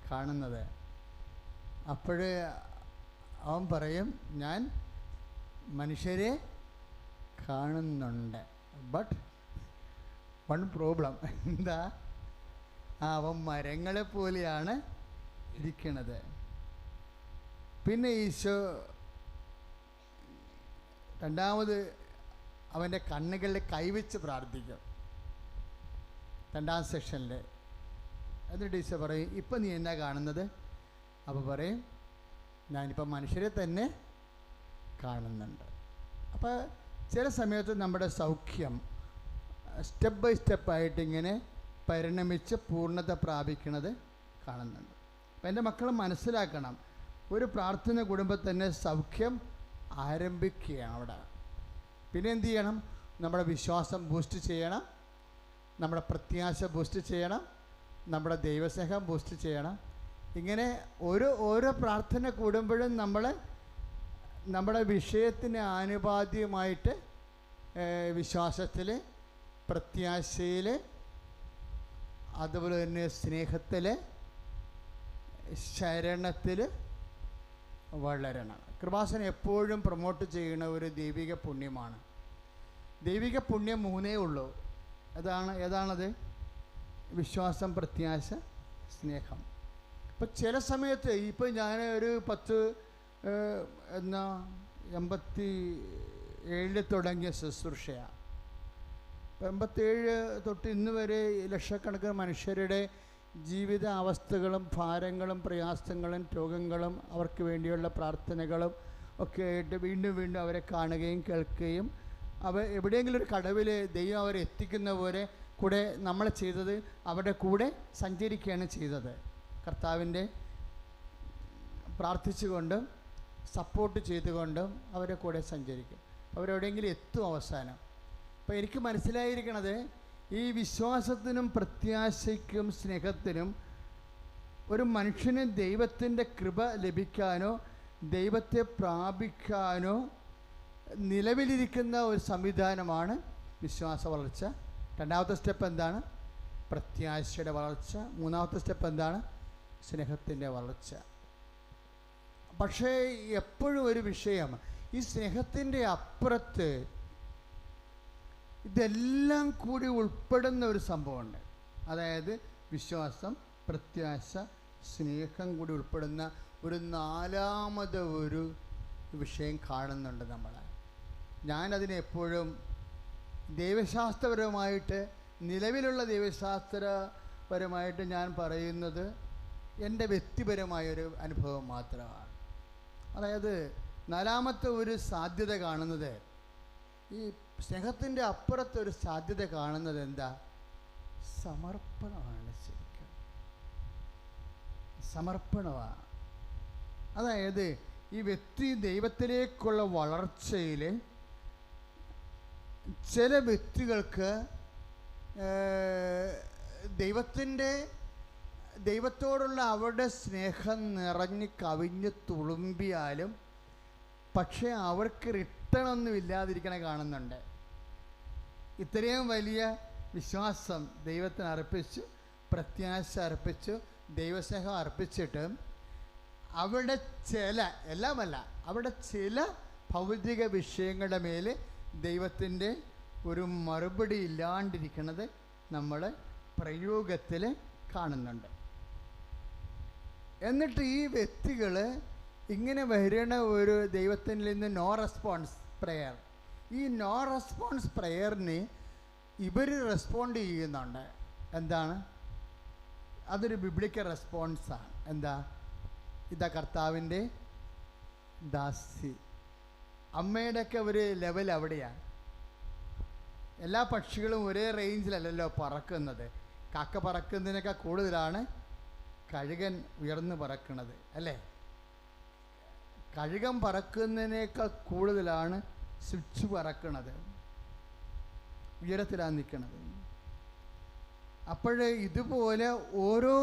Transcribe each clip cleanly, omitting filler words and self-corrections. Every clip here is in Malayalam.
കാണുന്നത്. അപ്പോൾ അവൻ പറയും, ഞാൻ മനുഷ്യരെ കാണുന്നുണ്ട്, ബട്ട് വൺ പ്രോബ്ലം. എന്താ? അവൻ മരങ്ങളെ പോലെയാണ് ഇരിക്കണത്. പിന്നെ ഈശോ രണ്ടാമത് അവൻ്റെ കണ്ണുകളിൽ കൈവച്ച് പ്രാർത്ഥിക്കും, 2ാം സെക്ഷനിൽ. എന്നിട്ട് ഈശോ പറയും, ഇപ്പം നീ എന്നാ കാണുന്നത്? അപ്പോൾ പറയും, ഞാനിപ്പോൾ മനുഷ്യരെ തന്നെ കാണുന്നുണ്ട്. അപ്പോൾ ചില സമയത്ത് നമ്മുടെ സൗഖ്യം സ്റ്റെപ്പ് ബൈ സ്റ്റെപ്പായിട്ട് ഇങ്ങനെ പരിണമിച്ച് പൂർണ്ണത പ്രാപിക്കുന്നത് കാണുന്നുണ്ട്. അപ്പം എൻ്റെ മക്കൾ മനസ്സിലാക്കണം, ഒരു പ്രാർത്ഥന കുടുംബത്തിൽ തന്നെ സൗഖ്യം ആരംഭിക്കുകയാണ് അവിടെ. പിന്നെ എന്ത് ചെയ്യണം? നമ്മുടെ വിശ്വാസം ബൂസ്റ്റ് ചെയ്യണം, നമ്മുടെ പ്രത്യാശ ബൂസ്റ്റ് ചെയ്യണം, നമ്മുടെ ദൈവസ്നേഹം ബൂസ്റ്റ് ചെയ്യണം. ഇങ്ങനെ ഓരോ പ്രാർത്ഥന കൂടുമ്പോഴും നമ്മൾ നമ്മുടെ വിഷയത്തിന് ആനുപാതികമായിട്ട് വിശ്വാസത്തിൽ, പ്രത്യാശയിൽ, അതുപോലെ തന്നെ സ്നേഹത്തിൽ, ശരണത്തിൽ വളരണം. കൃപാസനം എപ്പോഴും പ്രൊമോട്ട് ചെയ്യുന്ന ഒരു ദൈവിക പുണ്യമാണ്. ദൈവിക പുണ്യം 3 ഉള്ളൂ. ഏതാണത്? വിശ്വാസം, പ്രത്യാശ, സ്നേഹം. ഇപ്പം ചില സമയത്ത് ഇപ്പം ഞാൻ ഒരു 87 തുടങ്ങിയ ശുശ്രൂഷയാണ്. 87 തൊട്ട് ഇന്ന് വരെ ലക്ഷക്കണക്കിന് മനുഷ്യരുടെ ജീവിത അവസ്ഥകളും ഭാരങ്ങളും പ്രയാസങ്ങളും രോഗങ്ങളും അവർക്ക് വേണ്ടിയുള്ള പ്രാർത്ഥനകളും ഒക്കെ ആയിട്ട് വീണ്ടും വീണ്ടും അവരെ കാണുകയും കേൾക്കുകയും എവിടെയെങ്കിലും ഒരു കടവിൽ ദൈവം അവരെ എത്തിക്കുന്ന പോലെ കൂടെ നമ്മൾ ചെയ്തത് അവരുടെ കൂടെ സഞ്ചരിക്കുകയാണ് ചെയ്തത്. കർത്താവിൻ്റെ പ്രാർത്ഥിച്ചുകൊണ്ടും സപ്പോർട്ട് ചെയ്തുകൊണ്ടും അവരെ കൂടെ സഞ്ചരിക്കും. അവരെവിടെയെങ്കിലും എത്തും അവസാനം. അപ്പോൾ എനിക്ക് മനസ്സിലായിരിക്കണത്, ഈ വിശ്വാസത്തിനും പ്രത്യാശയ്ക്കും സ്നേഹത്തിനും ഒരു മനുഷ്യന് ദൈവത്തിൻ്റെ കൃപ ലഭിക്കാനോ ദൈവത്തെ പ്രാപിക്കാനോ നിലവിലിരിക്കുന്ന ഒരു സംവിധാനമാണ് വിശ്വാസ വളർച്ച. 2ാമത്തെ സ്റ്റെപ്പ് എന്താണ്? പ്രത്യാശയുടെ വളർച്ച. 3ാമത്തെ സ്റ്റെപ്പ് എന്താണ്? സ്നേഹത്തിൻ്റെ വളർച്ച. പക്ഷേ എപ്പോഴും ഒരു വിഷയം, ഈ സ്നേഹത്തിൻ്റെ അപ്പുറത്ത് ഇതെല്ലാം കൂടി ഉൾപ്പെടുന്ന ഒരു സംഭവമുണ്ട്. അതായത് വിശ്വാസം, പ്രത്യാശ, സ്നേഹം കൂടി ഉൾപ്പെടുന്ന ഒരു 4ാമത് ഒരു വിഷയം കാണുന്നുണ്ട് നമ്മൾ. ഞാനതിനെ എപ്പോഴും ദൈവശാസ്ത്രപരമായിട്ട്, നിലവിലുള്ള ദൈവശാസ്ത്രപരമായിട്ട് ഞാൻ പറയുന്നത് എൻ്റെ വ്യക്തിപരമായൊരു അനുഭവം മാത്രമാണ്. അതായത് 4ാമത്തെ ഒരു സാധ്യത കാണുന്നത്, ഈ സ്നേഹത്തിൻ്റെ അപ്പുറത്തൊരു സാധ്യത കാണുന്നത് എന്താ? സമർപ്പണമാണ്. ശരിക്കും സമർപ്പണമാണ്. അതായത് ഈ വ്യക്തി ദൈവത്തിലേക്കുള്ള വളർച്ചയിൽ ചില വ്യക്തികൾക്ക് ദൈവത്തോടുള്ള അവരുടെ സ്നേഹം നിറഞ്ഞ് കവിഞ്ഞ് തുളുമ്പിയാലും പക്ഷേ അവർക്ക് റിട്ടേൺ ഒന്നും ഇല്ലാതിരിക്കണ കാണുന്നുണ്ട്. ഇത്രയും വലിയ വിശ്വാസം ദൈവത്തിന് അർപ്പിച്ചു, പ്രത്യാശ അർപ്പിച്ചു, ദൈവസ്നേഹം അർപ്പിച്ചിട്ട് അവിടെ എല്ലാമല്ല, അവിടെ ചില ഭൗതിക വിഷയങ്ങളുടെ മേൽ ദൈവത്തിൻ്റെ ഒരു മറുപടി ഇല്ലാണ്ടിരിക്കുന്നത് നമ്മൾ പ്രയോഗത്തിൽ കാണുന്നുണ്ട്. എന്നിട്ട് ഈ വ്യക്തികൾ ഇങ്ങനെ വരുന്ന ഒരു ദൈവത്തിൽ നിന്ന് നോ റെസ്പോൺസ് പ്രെയർ, ഈ നോ റെസ്പോൺസ് പ്രെയറിന് ഇവർ റെസ്പോണ്ട് ചെയ്യുന്നുണ്ട്. എന്താണ്? അതൊരു ബിബ്ലിക്കൽ റെസ്പോൺസാണ്. എന്താ? ഇതാ കർത്താവിൻ്റെ ദാസി. അമ്മയുടെയൊക്കെ ഒരു ലെവൽ അവിടെയാണ്. എല്ലാ പക്ഷികളും ഒരേ റേഞ്ചിലല്ലല്ലോ പറക്കുന്നത്. കാക്ക പറക്കുന്നതിനൊക്കെ കൂടുതലാണ് കഴുകൻ ഉയർന്നു പറക്കുന്നത്, അല്ലേ? കഴുകൻ പറക്കുന്നതിനേക്കാൾ കൂടുതലാണ് സ്വിച്ച് പറക്കുന്നത്, ഉയരത്തിലാണ് നിൽക്കുന്നത്. അപ്പോഴേ ഇതുപോലെ ഓരോ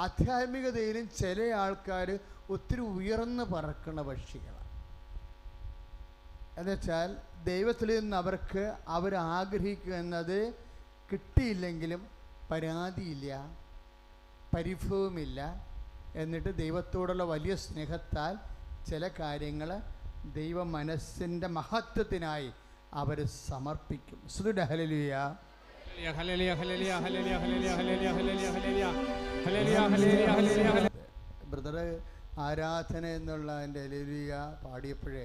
ആധ്യാത്മികതയിലും ചില ആൾക്കാർ ഒത്തിരി ഉയർന്ന് പറക്കുന്ന പക്ഷികളാണ്. എന്നുവെച്ചാൽ ദൈവത്തിൽ നിന്ന് അവർക്ക് അവരാഗ്രഹിക്കുന്നത് കിട്ടിയില്ലെങ്കിലും പരാതിയില്ല, പരിഭവമില്ല, എന്നിട്ട് ദൈവത്തോടുള്ള വലിയ സ്നേഹത്താൽ ചില കാര്യങ്ങൾ ദൈവ മനസ്സിൻ്റെ മഹത്വത്തിനായി അവർ സമർപ്പിക്കും. സ്തുതി ഹല്ലേലൂയ. ബ്രദർ ആരാധന എന്നുള്ള എൻ്റെ ഹല്ലേലൂയ പാടിയപ്പോഴേ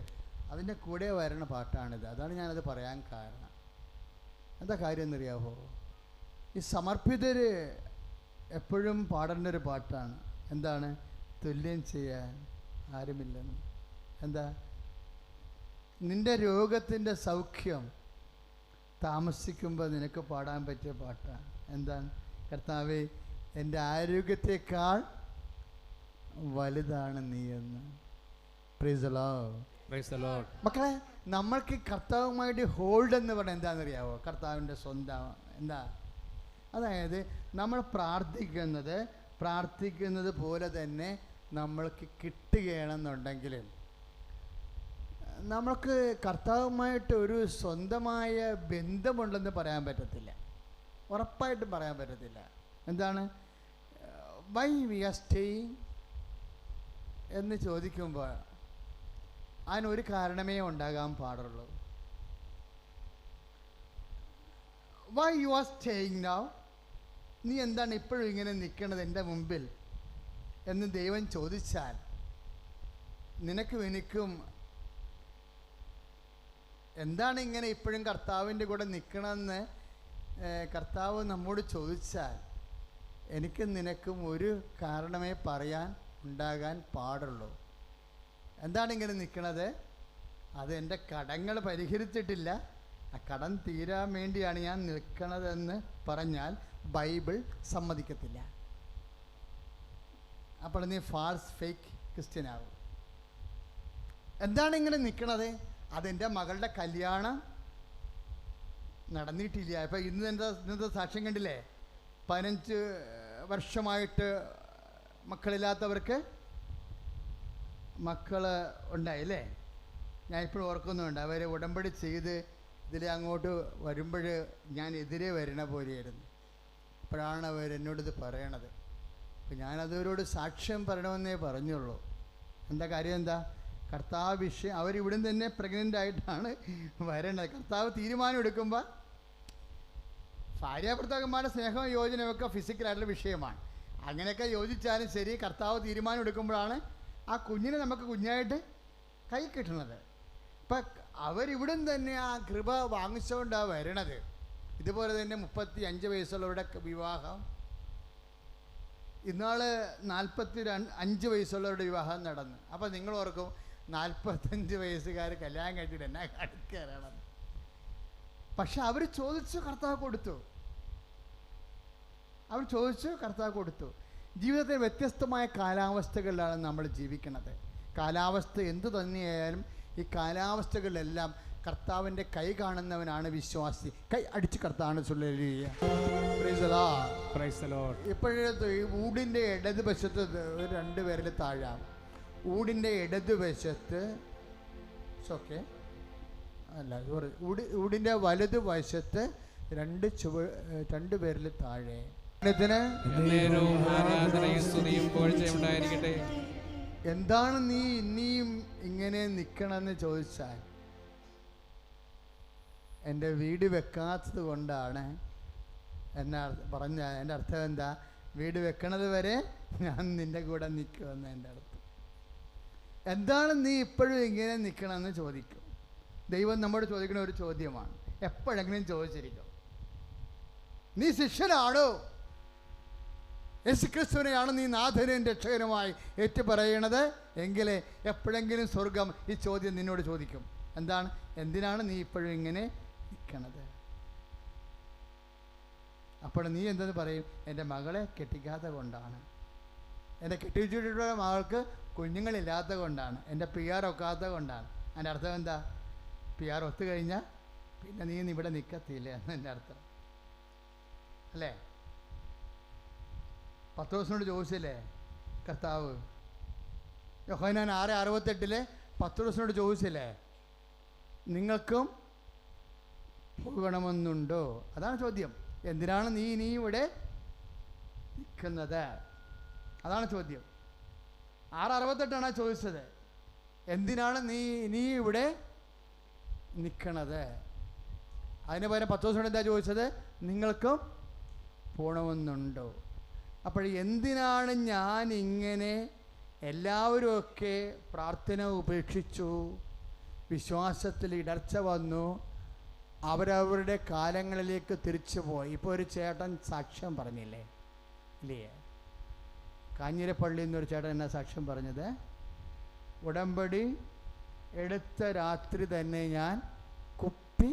അതിൻ്റെ കൂടെ വരണ പാട്ടാണിത്. അതാണ് ഞാനത് പറയാൻ കാരണം. എന്താ കാര്യം എന്നറിയാവോ? ഈ സമർപ്പിതർ എപ്പോഴും പാടേണ്ടൊരു പാട്ടാണ്. എന്താണ്? തുല്യം ചെയ്യാൻ ആരുമില്ലെന്ന്. എന്താ? നിൻ്റെ രോഗത്തിൻ്റെ സൗഖ്യം താമസിക്കുമ്പോൾ നിനക്ക് പാടാൻ പറ്റിയ പാട്ടാണ്. എന്താണ്? കർത്താവേ, എൻ്റെ ആരോഗ്യത്തെക്കാൾ വലുതാണ് നീ എന്ന്. Price the Lord. മക്കളെ, നമ്മൾക്ക് കർത്താവുമായിട്ട് ഹോൾഡ് എന്ന് പറഞ്ഞാൽ എന്താണെന്നറിയാവോ? കർത്താവിൻ്റെ സ്വന്തം എന്താ? അതായത് നമ്മൾ പ്രാർത്ഥിക്കുന്നത് പോലെ തന്നെ നമ്മൾക്ക് കിട്ടുകയാണെന്നുണ്ടെങ്കിൽ നമുക്ക് കർത്താവുമായിട്ട് ഒരു സ്വന്തമായ ബന്ധമുണ്ടെന്ന് പറയാൻ പറ്റത്തില്ല. ഉറപ്പായിട്ടും പറയാൻ പറ്റത്തില്ല. എന്താണ്? വൈ വി ആർ സ്റ്റേയിങ് എന്ന് ചോദിക്കുമ്പോൾ അതിനൊരു കാരണമേ ഉണ്ടാകാൻ പാടുള്ളൂ. Why you are staying now? നീ എന്താണ് ഇപ്പോഴും ഇങ്ങനെ നിൽക്കണത് എൻ്റെ മുമ്പിൽ എന്ന് ദൈവം ചോദിച്ചാൽ നിനക്കും എനിക്കും എന്താണ് ഇങ്ങനെ ഇപ്പോഴും കർത്താവിൻ്റെ കൂടെ നിൽക്കണമെന്ന് കർത്താവ് നമ്മോട് ചോദിച്ചാൽ എനിക്കും നിനക്കും ഒരു കാരണമേ ഉണ്ടാകാൻ പാടുള്ളൂ. എന്താണ് ഇങ്ങനെ നിൽക്കണത്? അത് എൻ്റെ കടങ്ങൾ പരിഹരിച്ചിട്ടില്ല, ആ കടം തീരാൻ വേണ്ടിയാണ് ഞാൻ നിൽക്കണതെന്ന് പറഞ്ഞാൽ ബൈബിൾ സമ്മതിക്കത്തില്ല. അപ്പോൾ നീ ഫാൾസ് ഫേക്ക് ക്രിസ്ത്യനാവും. എന്താണ് ഇങ്ങനെ നിൽക്കണത്? അതെൻ്റെ മകളുടെ കല്യാണം നടന്നിട്ടില്ല. ഇപ്പം ഇന്നത്തെ സാക്ഷ്യം കണ്ടില്ലേ? 15 വർഷമായിട്ട് മക്കളില്ലാത്തവർക്ക് മക്കൾ ഉണ്ടായില്ലേ? ഞാൻ ഇപ്പോഴും ഓർക്കുന്നുണ്ട്. അവർ ഉടമ്പടി ചെയ്ത് ഇതിലെ അങ്ങോട്ട് വരുമ്പോൾ ഞാൻ എതിരെ വരണ പോലെയായിരുന്നു. അപ്പോഴാണ് അവരെന്നോടിത് പറയണത്. അപ്പം ഞാനതവരോട് സാക്ഷ്യം പറയണമെന്നേ പറഞ്ഞുള്ളൂ. എന്താ കാര്യം? എന്താ? കർത്താവ് വിഷയം അവരിവിടുന്ന് തന്നെ പ്രഗ്നൻ്റ് ആയിട്ടാണ് വരേണ്ടത്. കർത്താവ് തീരുമാനം എടുക്കുമ്പോൾ ഭാര്യാഭർത്താക്കന്മാരുടെ സ്നേഹവും യോജനയൊക്കെ ഫിസിക്കലായിട്ടുള്ള വിഷയമാണ്. അങ്ങനെയൊക്കെ യോജിച്ചാലും ശരി, കർത്താവ് തീരുമാനം എടുക്കുമ്പോഴാണ് ആ കുഞ്ഞിനെ നമുക്ക് കുഞ്ഞായിട്ട് കൈ കിട്ടുന്നത്. ഇപ്പം അവരിവിടുന്ന് തന്നെ ആ കൃപ വാങ്ങിച്ചുകൊണ്ടാണ് വരണത്. ഇതുപോലെ തന്നെ 35 വയസ്സുള്ളവരുടെ വിവാഹം, ഇന്നാൾ 45 വയസ്സുള്ളവരുടെ വിവാഹം നടന്നു. അപ്പം നിങ്ങൾ ഓർക്കും 45 വയസ്സുകാർ കല്യാണം കഴിച്ചിട്ട് എന്നാ കടക്കാറാണ്. പക്ഷെ അവർ ചോദിച്ചു, കർത്താവ് കൊടുത്തു. കർത്താവ് കൊടുത്തു. ജീവിതത്തിൽ വ്യത്യസ്തമായ കാലാവസ്ഥകളിലാണ് നമ്മൾ ജീവിക്കുന്നത്. കാലാവസ്ഥ എന്തു തന്നെയായാലും ഈ കാലാവസ്ഥകളിലെല്ലാം കർത്താവിൻ്റെ കൈ കാണുന്നവനാണ് വിശ്വാസി. കൈ അടിച്ച് കർത്താവാണ് ചൊല്ലുക. ഇപ്പോഴത്തെ ഊടിൻ്റെ ഇടതുവശത്ത് 2 പേരിൽ താഴാം. ഊടിൻ്റെ ഇടതുവശത്ത് ഓക്കെ അല്ല ഊടിൻ്റെ വലതുവശത്ത് 2 പേരിൽ താഴെ. എന്താണ് നീ ഇനിയും ഇങ്ങനെ നിൽക്കണമെന്ന് ചോദിച്ചാൽ എൻ്റെ വീട് വെക്കാത്തത് കൊണ്ടാണ് എന്നാ പറഞ്ഞ. എൻ്റെ അർത്ഥം എന്താ? വീട് വെക്കണത് വരെ ഞാൻ നിൻ്റെ കൂടെ നിൽക്കുമെന്ന് എൻ്റെ അർത്ഥം. എന്താണ് നീ ഇപ്പോഴും ഇങ്ങനെ നിൽക്കണമെന്ന് ചോദിക്കും. ദൈവം നമ്മോട് ചോദിക്കുന്ന ഒരു ചോദ്യമാണ്. എപ്പോഴെങ്കിലും ചോദിച്ചിരിക്കും, നീ ശിഷ്യനാണോ? യേശുക്രിസ്തുവിനെയാണ് നീ നാഥനും രക്ഷകനുമായി ഏറ്റുപറയണത് എങ്കിൽ എപ്പോഴെങ്കിലും സ്വർഗം ഈ ചോദ്യം നിന്നോട് ചോദിക്കും. എന്താണ്? എന്തിനാണ് നീ ഇപ്പോഴും ഇങ്ങനെ നിൽക്കണത്? അപ്പോൾ നീ എന്തെന്ന് പറയും? എൻ്റെ മകളെ കെട്ടിക്കാത്ത കൊണ്ടാണ്, എൻ്റെ കെട്ടിച്ചിട്ടുള്ള മകൾക്ക് കുഞ്ഞുങ്ങളില്ലാത്ത കൊണ്ടാണ്, എൻ്റെ PR ഒക്കാത്ത കൊണ്ടാണ്. എൻ്റെ അർത്ഥം എന്താ? PR ഒത്തു കഴിഞ്ഞാൽ പിന്നെ നീ ഇവിടെ നിൽക്കത്തില്ല എന്ന് എൻ്റെ അർത്ഥം അല്ലേ? പത്രോസിനോട് ചോദിച്ചില്ലേ കർത്താവ്? യോഹന്നാൻ 6:68 പത്രോസിനോട് ചോദിച്ചില്ലേ, നിങ്ങൾക്കും പോകണമെന്നുണ്ടോ? അതാണ് ചോദ്യം. എന്തിനാണ് നീ ഇവിടെ നിൽക്കുന്നത്? അതാണ് ചോദ്യം. 6:68 ചോദിച്ചത്, എന്തിനാണ് നീ ഇവിടെ നിൽക്കണത്? അതിന് പകരം 10 ദിവസം എന്താ ചോദിച്ചത്? നിങ്ങൾക്കും പോണമെന്നുണ്ടോ? അപ്പോൾ എന്തിനാണ് ഞാൻ ഇങ്ങനെ എല്ലാവരുമൊക്കെ പ്രാർത്ഥന ഉപേക്ഷിച്ചു, വിശ്വാസത്തിൽ ഇടർച്ച വന്നു, അവരവരുടെ കാലങ്ങളിലേക്ക് തിരിച്ചു പോയി. ഇപ്പോൾ ഒരു ചേട്ടൻ സാക്ഷ്യം പറഞ്ഞില്ലേ, ഇല്ലേ? കാഞ്ഞിരപ്പള്ളിയിൽ നിന്നൊരു ചേട്ടൻ എന്നാ സാക്ഷ്യം പറഞ്ഞത്? ഉടമ്പടി എടുത്ത രാത്രി തന്നെ ഞാൻ കുപ്പി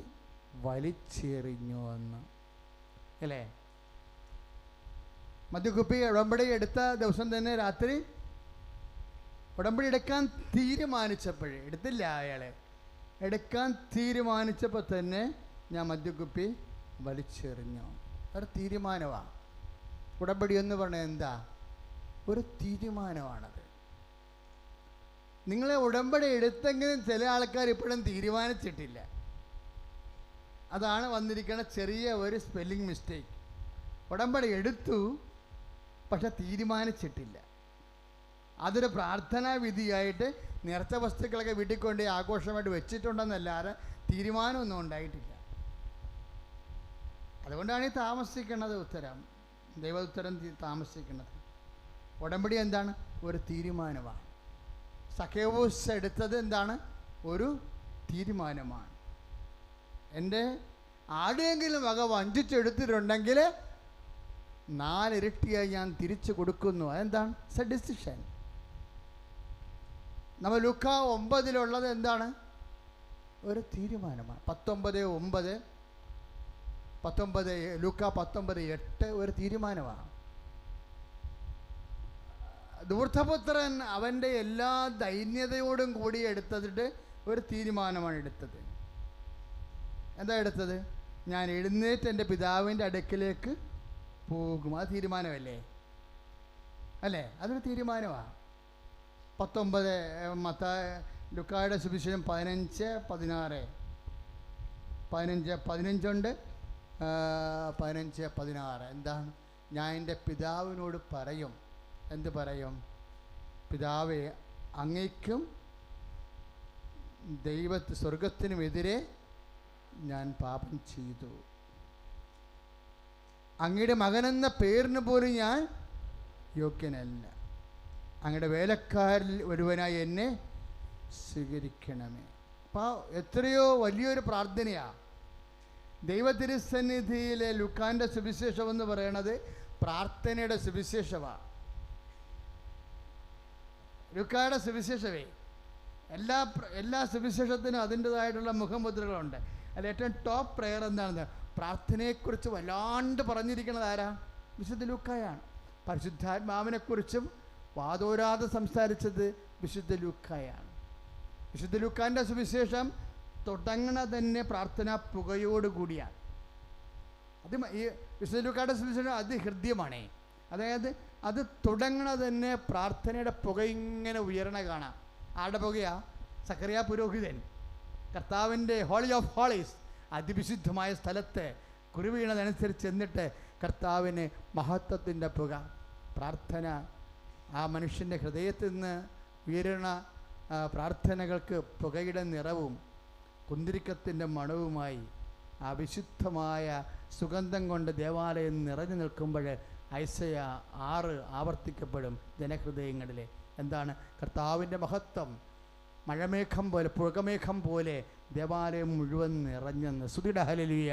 വലിച്ചെറിഞ്ഞു എന്ന്, അല്ലേ? മദ്യക്കുപ്പി ഉടമ്പടി എടുത്ത ദിവസം തന്നെ രാത്രി ഉടമ്പടി എടുക്കാൻ തീരുമാനിച്ചപ്പോഴേ, എടുത്തില്ല അയാളെ, എടുക്കാൻ തീരുമാനിച്ചപ്പോൾ തന്നെ ഞാൻ മദ്യക്കുപ്പി വലിച്ചെറിഞ്ഞു. ഒരു തീരുമാനമാണ് ഉടമ്പടി എന്ന് പറഞ്ഞാൽ. എന്താ? ഒരു തീരുമാനമാണത്. നിങ്ങളെ ഉടമ്പടി എടുത്തെങ്കിലും ചില ആൾക്കാർ ഇപ്പോഴും തീരുമാനിച്ചിട്ടില്ല. അതാണ് വന്നിരിക്കുന്ന ചെറിയ ഒരു സ്പെല്ലിംഗ് മിസ്റ്റേക്ക്. ഉടമ്പടി എടുത്തു, പക്ഷെ തീരുമാനിച്ചിട്ടില്ല. അതൊരു പ്രാർത്ഥനാ വിധിയായിട്ട് നേർച്ച വസ്തുക്കളൊക്കെ വീട്ടിൽ കൊണ്ട് ആഘോഷമായിട്ട് വെച്ചിട്ടുണ്ടെന്നല്ലാതെ തീരുമാനമൊന്നും ഉണ്ടായിട്ടില്ല. അതുകൊണ്ടാണ് ഈ താമസിക്കുന്നത് ഉത്തരം, ദൈവ ഉത്തരം താമസിക്കുന്നത്. ഉടമ്പടി എന്താണ്? ഒരു തീരുമാനമാണ്. സഖേവൂസ് എടുത്തത് എന്താണ്? ഒരു തീരുമാനമാണ്. എൻ്റെ ആരെങ്കിലും വക വഞ്ചിച്ചെടുത്തിട്ടുണ്ടെങ്കിൽ 4 ഇരട്ടിയായി ഞാൻ തിരിച്ചു കൊടുക്കുന്നു. അതെന്താണ്? It's A decision. നമ്മൾ ലൂക്ക 9 എന്താണ്? ഒരു തീരുമാനമാണ്. 19:9 ലൂക്ക 19:8 ഒരു തീരുമാനമാണ്. ധൂർത്തപുത്രൻ അവൻ്റെ എല്ലാ ദൈന്യതയോടും കൂടി എടുത്തിട്ട് ഒരു തീരുമാനമാണ് എടുത്തത്. എന്താ എടുത്തത്? ഞാൻ എഴുന്നേറ്റ് എൻ്റെ പിതാവിൻ്റെ അടുക്കിലേക്ക് പോകും. അത് തീരുമാനമല്ലേ? അല്ലേ? അതൊരു തീരുമാനമാണ്. 19 ലുക്കായുടെ സുവിശേഷം 15:16 15:15 15:16 എന്താണ്? ഞാൻ എൻ്റെ പിതാവിനോട് പറയും. എന്ത് പറയും? പിതാവേ, അങ്ങയ്ക്കും സ്വർഗത്തിനുമെതിരെ ഞാൻ പാപം ചെയ്തു. അങ്ങയുടെ മകനെന്ന പേരിന് പോലും ഞാൻ യോഗ്യനല്ല. അങ്ങയുടെ വേലക്കാരിൽ ഒരുവനായി എന്നെ സ്വീകരിക്കണമേ. അപ്പോൾ എത്രയോ വലിയൊരു പ്രാർത്ഥനയാണ്. ദൈവതിരുസന്നിധിയിലെ ലുക്കാൻ്റെ സുവിശേഷം എന്ന് പറയണത് പ്രാർത്ഥനയുടെ സുവിശേഷമാണ്. ലുക്കായുടെ സുവിശേഷമേ എല്ലാ സുവിശേഷത്തിനും അതിൻ്റെതായിട്ടുള്ള മുഖമുദ്രകളുണ്ട്. അതിൽ ഏറ്റവും ടോപ്പ് പ്രെയർ എന്താണെന്ന്, പ്രാർത്ഥനയെക്കുറിച്ച് വല്ലാണ്ട് പറഞ്ഞിരിക്കുന്നത് ആരാ? വിശുദ്ധ ലൂക്കായാണ്. പരിശുദ്ധാത്മാവിനെക്കുറിച്ചും വാതോരാതെ സംസാരിച്ചത് വിശുദ്ധ ലൂക്കായാണ്. വിശുദ്ധ ലൂക്കാൻ്റെ സുവിശേഷം തുടങ്ങണ തന്നെ പ്രാർത്ഥനാ പുകയോടുകൂടിയാണ്. അത് ഈ വിശുദ്ധ ലൂക്കായുടെ സുവിശേഷം അതിഹൃദ്യമാണേ. അതായത് അത് തുടങ്ങണ തന്നെ പ്രാർത്ഥനയുടെ പുക ഇങ്ങനെ ഉയരണ കാണാം. ആരുടെ പുകയാ? സക്കറിയ പുരോഹിതൻ കർത്താവിൻ്റെ ഹോളി ഓഫ് ഹോളീസ് അതിവിശുദ്ധമായ സ്ഥലത്ത് കുരുവീണതനുസരിച്ച് എന്നിട്ട് കർത്താവിന് മഹത്വത്തിൻ്റെ പുക. പ്രാർത്ഥന ആ മനുഷ്യൻ്റെ ഹൃദയത്തിൽ നിന്ന് ഉയരണ പ്രാർത്ഥനകൾക്ക് പുകയുടെ നിറവും കുന്തിരിക്കത്തിൻ്റെ മണവുമായി ആ വിശുദ്ധമായ സുഗന്ധം കൊണ്ട് ദേവാലയം നിറഞ്ഞു നിൽക്കുമ്പോൾ ഐസയ 6 ആവർത്തിക്കപ്പെടും ജനഹൃദയങ്ങളിൽ. എന്താണ്? കർത്താവിൻ്റെ മഹത്വം മഴമേഘം പോലെ, പുകമേഘം പോലെ ദേവാലയം മുഴുവൻ നിറഞ്ഞെന്ന്. സ്തുതിയുടെ ഹല്ലേലൂയ.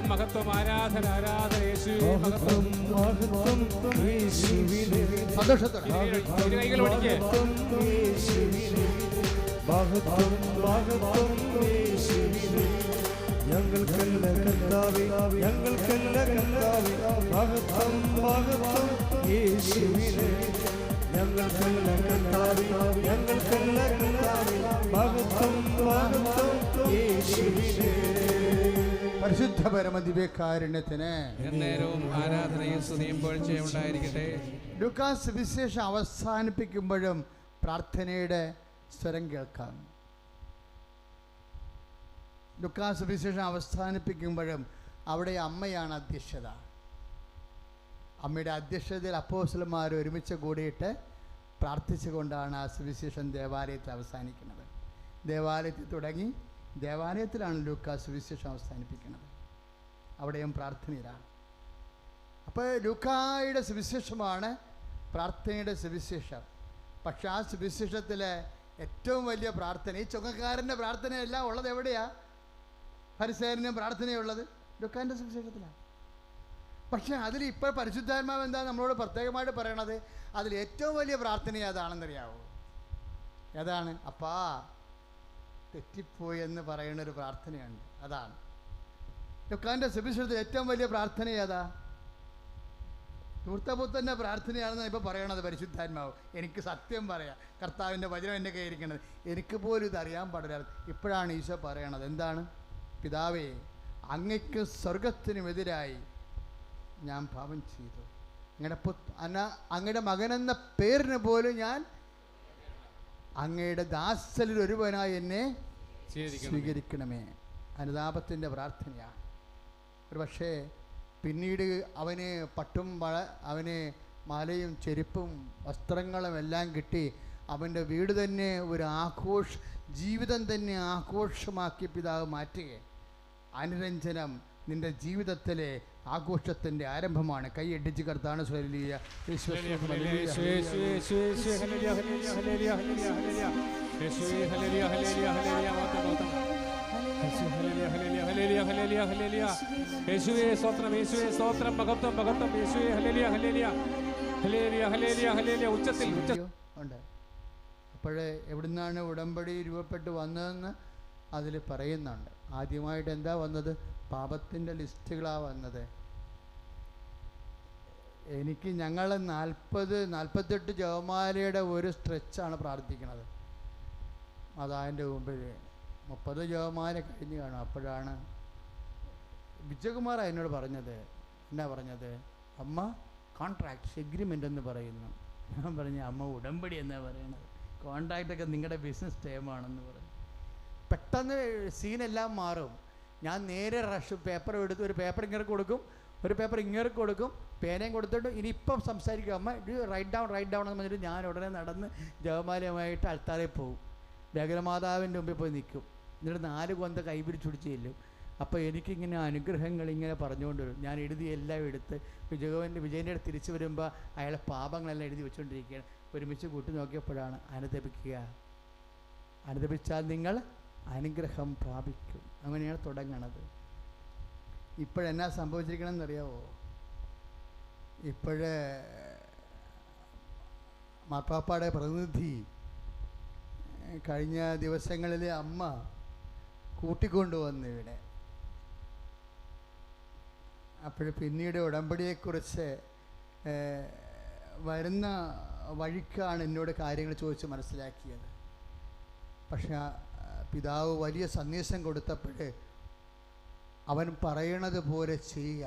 മഹത്വം ആരാധന ആരാധന യേശുവേ മഹത്വം സന്തോഷത്തോടെ കൈകൾ ഓടിക്കേ. ഞങ്ങൾക്കല്ല കർത്താവേ, ഞങ്ങൾക്കല്ല കർത്താവേ, മഹത്വം മഹത്വം യേശുവിനെ. ഞങ്ങൾക്കല്ല കർത്താവേ, ഞങ്ങൾക്കല്ല കർത്താവേ, മഹത്വം മഹത്വം യേശുവിനെ. പരിശുദ്ധ പരമദിവ്യകാരുണ്യത്തിന് എന്നേരവും ആരാധനയും സ്തുതിയും പുകഴ്ചയും ഉണ്ടായിരിക്കട്ടെ. ലൂക്കാസ് സുവിശേഷം അവസാനിപ്പിക്കുമ്പോഴും പ്രാർത്ഥനയുടെ സ്വരം കേൾക്കാം. ലൂക്കാസ് സുവിശേഷം അവസാനിപ്പിക്കുമ്പോഴും അവിടെ അമ്മയാണ് അധ്യക്ഷത. അമ്മയുടെ അധ്യക്ഷതയിൽ അപ്പോസ്തലന്മാർ ഒരുമിച്ച് കൂടിയിട്ട് പ്രാർത്ഥിച്ചുകൊണ്ടാണ് ആ സുവിശേഷം ദേവാലയത്തിൽ അവസാനിക്കുന്നത്. ദേവാലയത്തിൽ തുടങ്ങി ദേവാലയത്തിലാണ് ലൂക്കാസ് സുവിശേഷം അവസാനിപ്പിക്കുന്നത്. അവിടെയും പ്രാർത്ഥനയിലാണ്. അപ്പോൾ ലൂക്കായുടെ സുവിശേഷമാണ് പ്രാർത്ഥനയുടെ സുവിശേഷം. പക്ഷെ ആ സുവിശേഷത്തിലെ ഏറ്റവും വലിയ പ്രാർത്ഥന, ഈ ചുങ്കക്കാരൻ്റെ പ്രാർത്ഥനയല്ല ഉള്ളത് എവിടെയാണ്? ഫരിസേയനും പ്രാർത്ഥനയുള്ളത് ലൂക്കാൻ്റെ സുവിശേഷത്തിലാണ്. പക്ഷേ അതിൽ ഇപ്പോൾ പരിശുദ്ധാത്മാവ് എന്താ നമ്മളോട് പ്രത്യേകമായിട്ട് പറയണത്? അതിൽ ഏറ്റവും വലിയ പ്രാർത്ഥന ഏതാണെന്നറിയാവോ? ഏതാണ്? അപ്പാ തെറ്റിപ്പോയി എന്ന് പറയുന്നൊരു പ്രാർത്ഥനയുണ്ട്. അതാണ് ലൂക്കാൻ്റെ സുവിശേഷത്തിൽ ഏറ്റവും വലിയ പ്രാർത്ഥന ഏതാ? ധൂർത്തപുത്രൻ്റെ പ്രാർത്ഥനയാണെന്ന് ഇപ്പോൾ പറയണത് പരിശുദ്ധാത്മാവ്. എനിക്ക് സത്യം പറയാം, കർത്താവിൻ്റെ വചനം എൻ്റെ കയ്യിരിക്കണത്, എനിക്ക് പോലും ഇത് അറിയാൻ പാടില്ല. ഇപ്പോഴാണ് ഈശോ പറയണത്. എന്താണ്? പിതാവേ, അങ്ങയ്ക്ക് സ്വർഗത്തിനുമെതിരായി ഞാൻ പാപം ചെയ്തു. അങ്ങയുടെ മകനെന്ന പേരിന് പോലും ഞാൻ അങ്ങയുടെ ദാസരിൽ ഒരുവനായി എന്നെ സ്വീകരിക്കണമേ. അനുതാപത്തിൻ്റെ പ്രാർത്ഥനയാണ്. ഒരു പക്ഷേ പിന്നീട് അവന് പട്ടും അവന് മാലയും ചെരുപ്പും വസ്ത്രങ്ങളും എല്ലാം കിട്ടി. അവൻ്റെ വീട് തന്നെ ഒരു ജീവിതം തന്നെ ആഘോഷമാക്കി പിതാവ് മാറ്റുക. അനുരഞ്ജനം നിൻ്റെ ജീവിതത്തിലെ ആഘോഷത്തിൻ്റെ ആരംഭമാണ്. കൈയടിച്ച് കർത്താവിനെ സ്വലിയ ഉണ്ട്. അപ്പോഴേ എവിടുന്നാണ് ഉടമ്പടി രൂപപ്പെട്ട് വന്നതെന്ന് അതിൽ പറയുന്നുണ്ട്. ആദ്യമായിട്ട് എന്താ വന്നത്? പാപത്തിൻ്റെ ലിസ്റ്റുകളാണ് വന്നത്. ഞങ്ങൾ 48 ജപമാലയുടെ ഒരു സ്ട്രെച്ചാണ് പ്രാർത്ഥിക്കുന്നത്. അതതിൻ്റെ മുമ്പിൽ 30 ജപമാല കഴിഞ്ഞ് കാണും. അപ്പോഴാണ് വിജയകുമാർ എന്നോട് പറഞ്ഞത്. എന്നാ പറഞ്ഞത്? അമ്മ കോൺട്രാക്ട് എഗ്രിമെൻ്റ് എന്ന് പറയുന്നു. ഞാൻ പറഞ്ഞു, അമ്മ ഉടമ്പടി എന്നാ പറയണത്, കോൺട്രാക്റ്റൊക്കെ നിങ്ങളുടെ ബിസിനസ് ടൈമാണെന്ന് പറഞ്ഞു. പെട്ടെന്ന് സീനെല്ലാം മാറും. ഞാൻ നേരെ പേപ്പർ എടുത്ത് ഒരു പേപ്പർ ഇങ്ങനെ കൊടുക്കും, ഒരു പേപ്പർ ഇങ്ങനെ കൊടുക്കും, പേനയും കൊടുത്തിട്ട് ഇനിയിപ്പം സംസാരിക്കും. അമ്മ ഇത് റൈറ്റ് ഡൗൺ എന്ന് പറഞ്ഞിട്ട് ഞാൻ ഉടനെ നടന്ന് ജപമാലയുമായിട്ട് അൽത്താരയിൽ പോകും. വ്യാകുലമാതാവിൻ്റെ മുമ്പിൽ പോയി നിൽക്കും. എന്നിട്ട് 4 കൊന്ത കൈപിടിച്ചുടിച്ച് ചെല്ലും. അപ്പോൾ എനിക്കിങ്ങനെ അനുഗ്രഹങ്ങൾ ഇങ്ങനെ പറഞ്ഞുകൊണ്ട് വരും. ഞാൻ എല്ലാം എടുത്ത് വിജയൻ്റെ അടുത്ത് തിരിച്ചു വരുമ്പോൾ അയാളെ പാപങ്ങളെല്ലാം എഴുതി വെച്ചുകൊണ്ടിരിക്കുകയാണ്. ഒരുമിച്ച് കൂട്ടി നോക്കിയപ്പോഴാണ് അനുദപിച്ചാൽ നിങ്ങൾ അനുഗ്രഹം പ്രാപിക്കും. അങ്ങനെയാണ് തുടങ്ങണത്. ഇപ്പോഴെന്നാ സംഭവിച്ചിരിക്കണമെന്നറിയാവോ? ഇപ്പോഴേ മാർപ്പാപ്പാടെ പ്രതിനിധി കഴിഞ്ഞ ദിവസങ്ങളിൽ അമ്മ കൂട്ടിക്കൊണ്ടുവന്നു ഇവിടെ. അപ്പോൾ പിന്നീട് ഉടമ്പടിയെക്കുറിച്ച് വരുന്ന വഴിക്കാണ് എന്നോട് കാര്യങ്ങൾ ചോദിച്ച് മനസ്സിലാക്കിയത്. പക്ഷെ പിതാവ് വലിയ സന്ദേശം കൊടുത്തപ്പോൾ അവൻ പറയണത് പോലെ ചെയ്യുക,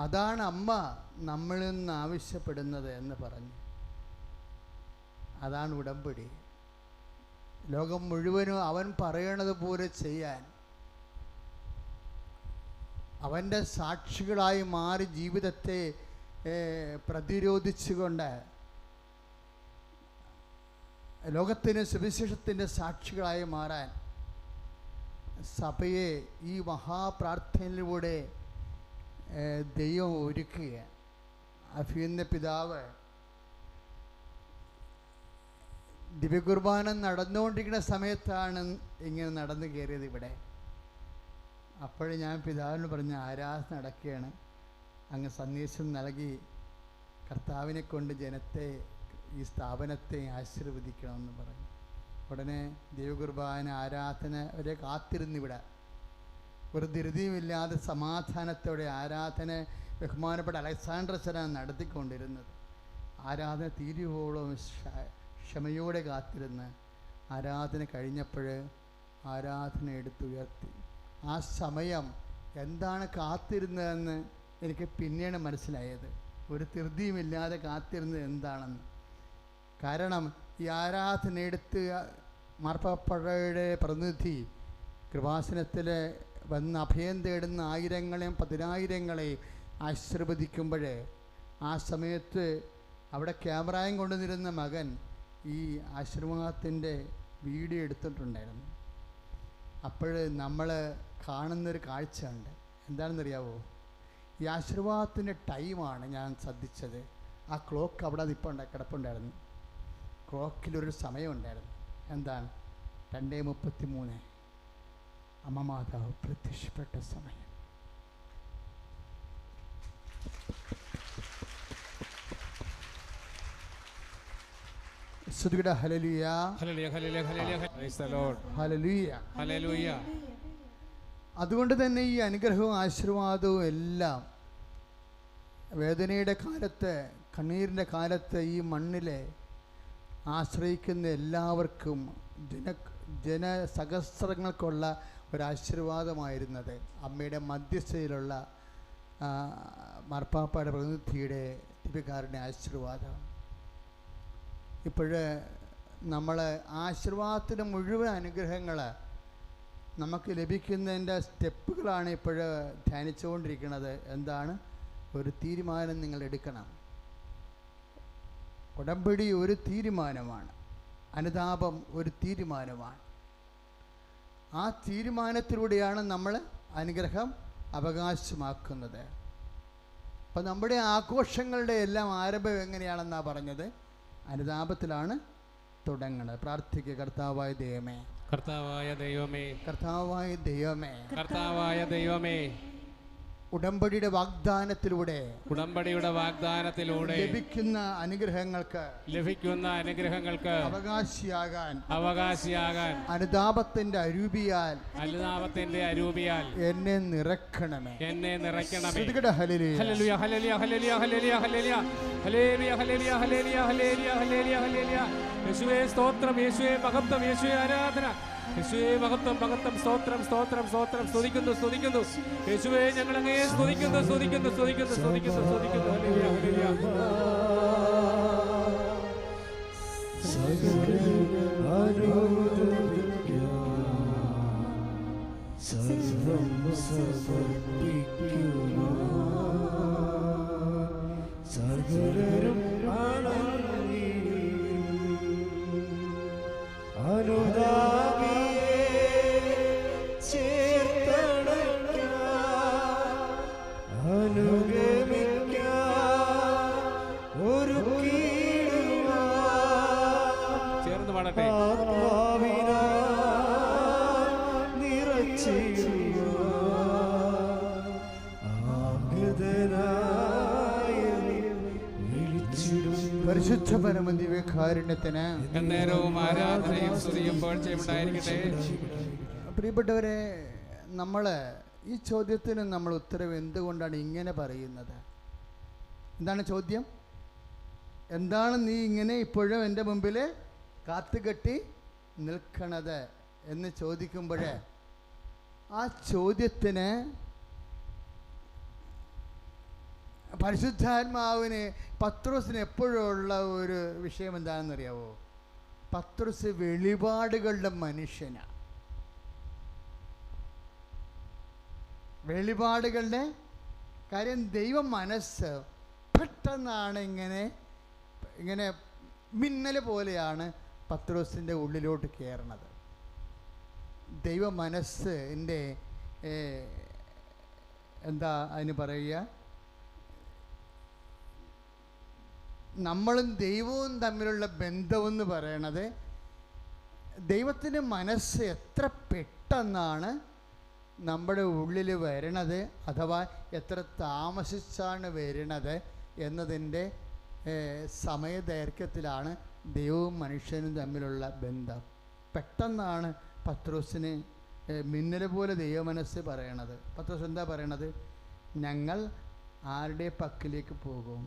അതാണ് അമ്മ നമ്മളിൽ നിന്ന് ആവശ്യപ്പെടുന്നത് എന്ന് പറഞ്ഞു. അതാണ് ഉടമ്പടി. ലോകം മുഴുവനും അവൻ പറയണത് പോലെ ചെയ്യാൻ, അവൻ്റെ സാക്ഷികളായി മാറി ജീവിതത്തെ പ്രതിരോധിച്ചുകൊണ്ട് ലോകത്തിന് സുവിശേഷത്തിൻ്റെ സാക്ഷികളായി മാറാൻ സഭയെ ഈ മഹാപ്രാർത്ഥനയിലൂടെ ദൈവം ഒരുക്കുക. അഭിയന്ന പിതാവ് ദിവ്യകുർബാന നടന്നുകൊണ്ടിരിക്കുന്ന സമയത്താണ് ഇങ്ങനെ നടന്നു കയറിയത് ഇവിടെ. അപ്പോഴും ഞാൻ പിതാവിന് പറഞ്ഞ ആരാധന നടക്കുകയാണ്, അങ്ങ് സന്ദേശം നൽകി കർത്താവിനെ കൊണ്ട് ജനത്തെ, ഈ സ്ഥാപനത്തെ ആശീർവദിക്കണമെന്ന് പറഞ്ഞു. ഉടനെ ദൈവകുർബാന ആരാധന വരെ കാത്തിരുന്നിവിടെ ഒരു ധൃതിയുമില്ലാതെ സമാധാനത്തോടെ ആരാധന ബഹുമാനപ്പെട്ട അലക്സാണ്ടർ അച്ഛനാണ് നടത്തിക്കൊണ്ടിരുന്നത്. ആരാധന തീരുവോളം ക്ഷമയോടെ കാത്തിരുന്ന് ആരാധന കഴിഞ്ഞപ്പോൾ ആരാധന എടുത്തുയർത്തി ആ സമയം എന്താണ് കാത്തിരുന്നതെന്ന് എനിക്ക് പിന്നെയാണ് മനസ്സിലായത്. ഒരു ധൃതിയുമില്ലാതെ കാത്തിരുന്നത് എന്താണെന്ന്. കാരണം ഈ ആരാധനയെടുത്ത് മാർപ്പാപ്പയുടെ പ്രതിനിധി കൃപാസനത്തിൽ വന്ന് അഭയം തേടുന്ന ആയിരങ്ങളെയും പതിനായിരങ്ങളെയും ആശീർവദിക്കുമ്പോൾ ആ സമയത്ത് അവിടെ ക്യാമറയും കൊണ്ടുവന്നിരുന്ന മകൻ ഈ ആശീർവാദത്തിൻ്റെ വീഡിയോ എടുത്തിട്ടുണ്ടായിരുന്നു. അപ്പോൾ നമ്മൾ കാണുന്നൊരു കാഴ്ച ഉണ്ട്. എന്താണെന്നറിയാവോ? ഈ ആശീർവാദത്തിൻ്റെ ടൈമാണ് ഞാൻ ശ്രദ്ധിച്ചത്. ആ ക്ലോക്ക് അവിടെ ഇപ്പോൾ കിടപ്പുണ്ടായിരുന്നു. ക്ലോക്കിലൊരു സമയമുണ്ടായിരുന്നു. എന്താണ്? 2:33 അമ്മ മാതാവ് പ്രത്യക്ഷപ്പെട്ട സമയം. സ്തുതിക്കട്ടെ. ഹല്ലേലൂയ, ഹല്ലേലൂയ, ഹല്ലേലൂയ, ഹല്ലേലൂയ. Praise the Lord. ഹല്ലേലൂയ, ഹല്ലേലൂയ. അതുകൊണ്ട് തന്നെ ഈ അനുഗ്രഹവും ആശീർവാദവും എല്ലാം വേദനയുടെ കാലത്ത്, കണ്ണീരിൻ്റെ കാലത്ത് ഈ മണ്ണിലെ ആശ്രയിക്കുന്ന എല്ലാവർക്കും ജനസഹസ്രങ്ങൾക്കുള്ള ഒരാശീർവാദമായിരുന്നത് അമ്മയുടെ മധ്യസ്ഥയിലുള്ള മാർപ്പാപ്പയുടെ പ്രതിനിധിയുടെ ദിവ്യകാരുണ്യ ആശീർവാദം. ഇപ്പോഴ് നമ്മൾ ആശീർവാദത്തിന് മുഴുവൻ അനുഗ്രഹങ്ങൾ നമുക്ക് ലഭിക്കുന്നതിൻ്റെ സ്റ്റെപ്പുകളാണ് ഇപ്പോൾ ധ്യാനിച്ചുകൊണ്ടിരിക്കുന്നത്. എന്താണ്? ഒരു തീരുമാനം നിങ്ങൾ എടുക്കണം. ഉടമ്പടി ഒരു തീരുമാനമാണ്. അനുതാപം ഒരു തീരുമാനമാണ്. ആ തീരുമാനത്തിലൂടെയാണ് നമ്മൾ അനുഗ്രഹം അവകാശമാക്കുന്നത്. അപ്പം നമ്മുടെ ആഘോഷങ്ങളുടെ എല്ലാം ആരംഭം എങ്ങനെയാണെന്നാണ് പറഞ്ഞത്? അനുതാപത്തിലാണ് തുടങ്ങുന്നത്. പ്രാർത്ഥിക്കുക. കർത്താവായ ദൈവമേ, കർത്താവായ ദൈവമേ, കർത്താവായ ദൈവമേ, കർത്താവായ ദൈവമേ, ഉടമ്പടിയുടെ വാഗ്ദാനത്തിലൂടെ ലഭിക്കുന്ന അനുഗ്രഹങ്ങൾക്ക് അവകാശിയാകാൻ അനുതാപത്തിന്റെ അരൂപിയാൽ എന്നെ നിറയ്ക്കണമേ. ഹല്ലേലൂയ, ഹല്ലേലൂയ, ഹല്ലേലൂയ, ഹല്ലേലൂയ, ഹല്ലേലൂയ, ഹല്ലേലൂയ, ഹല്ലേലൂയ, ഹല്ലേലൂയ, ഹല്ലേലൂയ, ഹല്ലേലൂയ, ഹല്ലേലൂയ. യേശുവേ സ്തോത്രം, യേശുവേ മഹത്വം, യേശുവേ ആരാധന, യേശുവേ മഹത്വം, മഹത്വം, സ്തോത്രം, സ്തോത്രം, സ്തോത്രം. സ്തുതിക്കുന്നു, സ്തുതിക്കുന്നു യേശുവേ. ഞങ്ങൾ അങ്ങയെ സ്തുതിക്കുന്നു, സ്തുതിക്കുന്നു, സ്തുതിക്കുന്നു, സ്തുതിക്കുന്നു, സ്തുതിക്കുന്നു. ഹല്ലേലൂയ, ഹല്ലേലൂയ. സകലരും അനുതാപിയെ ചേർത്തണയ്ക്കാൻ അനുഗമിക്കാൻ ഒരു ചേർന്ന് പാടട്ടെ. പരിശുദ്ധ പരമദിവ്യകാരുണ്യത്തിന് എന്നേരവും ആരാധനയും സ്തുതിയും പുകഴ്ചയും ഉണ്ടായിരിക്കട്ടെ. പ്രിയപ്പെട്ടവരെ, നമ്മൾ ഈ ചോദ്യത്തിന് നമ്മൾ ഉത്തരവ് എന്തുകൊണ്ടാണ് ഇങ്ങനെ പറയുന്നത്? എന്താണ് ചോദ്യം? എന്താണ് നീ ഇങ്ങനെ ഇപ്പോഴും എൻ്റെ മുമ്പിൽ കാത്തുകെട്ടി നിൽക്കണത് എന്ന് ചോദിക്കുമ്പോൾ ആ ചോദ്യത്തിന് പരിശുദ്ധാത്മാവിന് പത്രോസിന് എപ്പോഴുള്ള ഒരു വിഷയം എന്താണെന്നറിയാവോ? പത്രോസ് വെളിപാടുകളുടെ മനുഷ്യനാണ്. വെളിപാടുകളുടെ കാര്യം, ദൈവ മനസ്സ് പെട്ടെന്നാണ് ഇങ്ങനെ മിന്നൽ പോലെയാണ് പത്രോസിൻ്റെ ഉള്ളിലോട്ട് കയറണത്. ദൈവ മനസ്സിൻ്റെ എന്താ അതിന് പറയുക, നമ്മളും ദൈവവും തമ്മിലുള്ള ബന്ധമെന്ന് പറയണത്, ദൈവത്തിൻ്റെ മനസ്സ് എത്ര പെട്ടെന്നാണ് നമ്മുടെ ഉള്ളിൽ വരണത്, അഥവാ എത്ര താമസിച്ചാണ് വരണത് എന്നതിൻ്റെ സമയദൈർഘ്യത്തിലാണ് ദൈവവും മനുഷ്യനും തമ്മിലുള്ള ബന്ധം. പെട്ടെന്നാണ് പത്രോസിന് മിന്നൽ പോലെ ദൈവമനസ്സ് പറയണത്. പത്രോസ് എന്താ പറയണത്? ഞങ്ങൾ ആരുടെ പക്കലേക്ക് പോകും?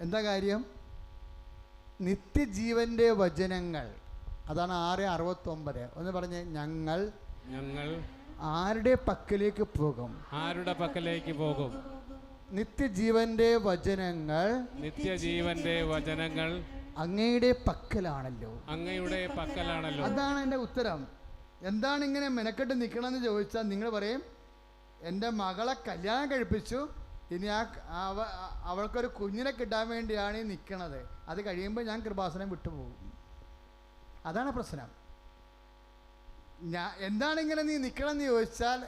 എന്താ കാര്യം? നിത്യജീവൻ്റെ വചനങ്ങൾ അതാണ് 6:69. ഒന്ന് പറഞ്ഞ്, ഞങ്ങൾ ഞങ്ങൾ ആരുടെ പക്കലേക്ക് പോകും? ആരുടെ പക്കലേക്ക് പോകും? നിത്യജീവന്റെ വചനങ്ങൾ, നിത്യജീവന്റെ വചനങ്ങൾ അങ്ങയുടെ പക്കലാണല്ലോ. അങ്ങയുടെ പക്കലാണല്ലോ. അതാണ് എൻ്റെ ഉത്തരം. എന്താണ് ഇങ്ങനെ മെനക്കെട്ട് നിൽക്കണമെന്ന് ചോദിച്ചാൽ നിങ്ങൾ പറയും, എൻ്റെ മകളെ കല്യാണം കഴിപ്പിച്ചു, ഇനി അവൾക്കൊരു കുഞ്ഞിനെ കിട്ടാൻ വേണ്ടിയാണ് ഈ നിൽക്കണത്. അത് കഴിയുമ്പോൾ ഞാൻ കൃപാസനം വിട്ടുപോകും. അതാണ് പ്രശ്നം. എന്താണ് ഇങ്ങനെ നീ നിൽക്കണമെന്ന് ചോദിച്ചാൽ,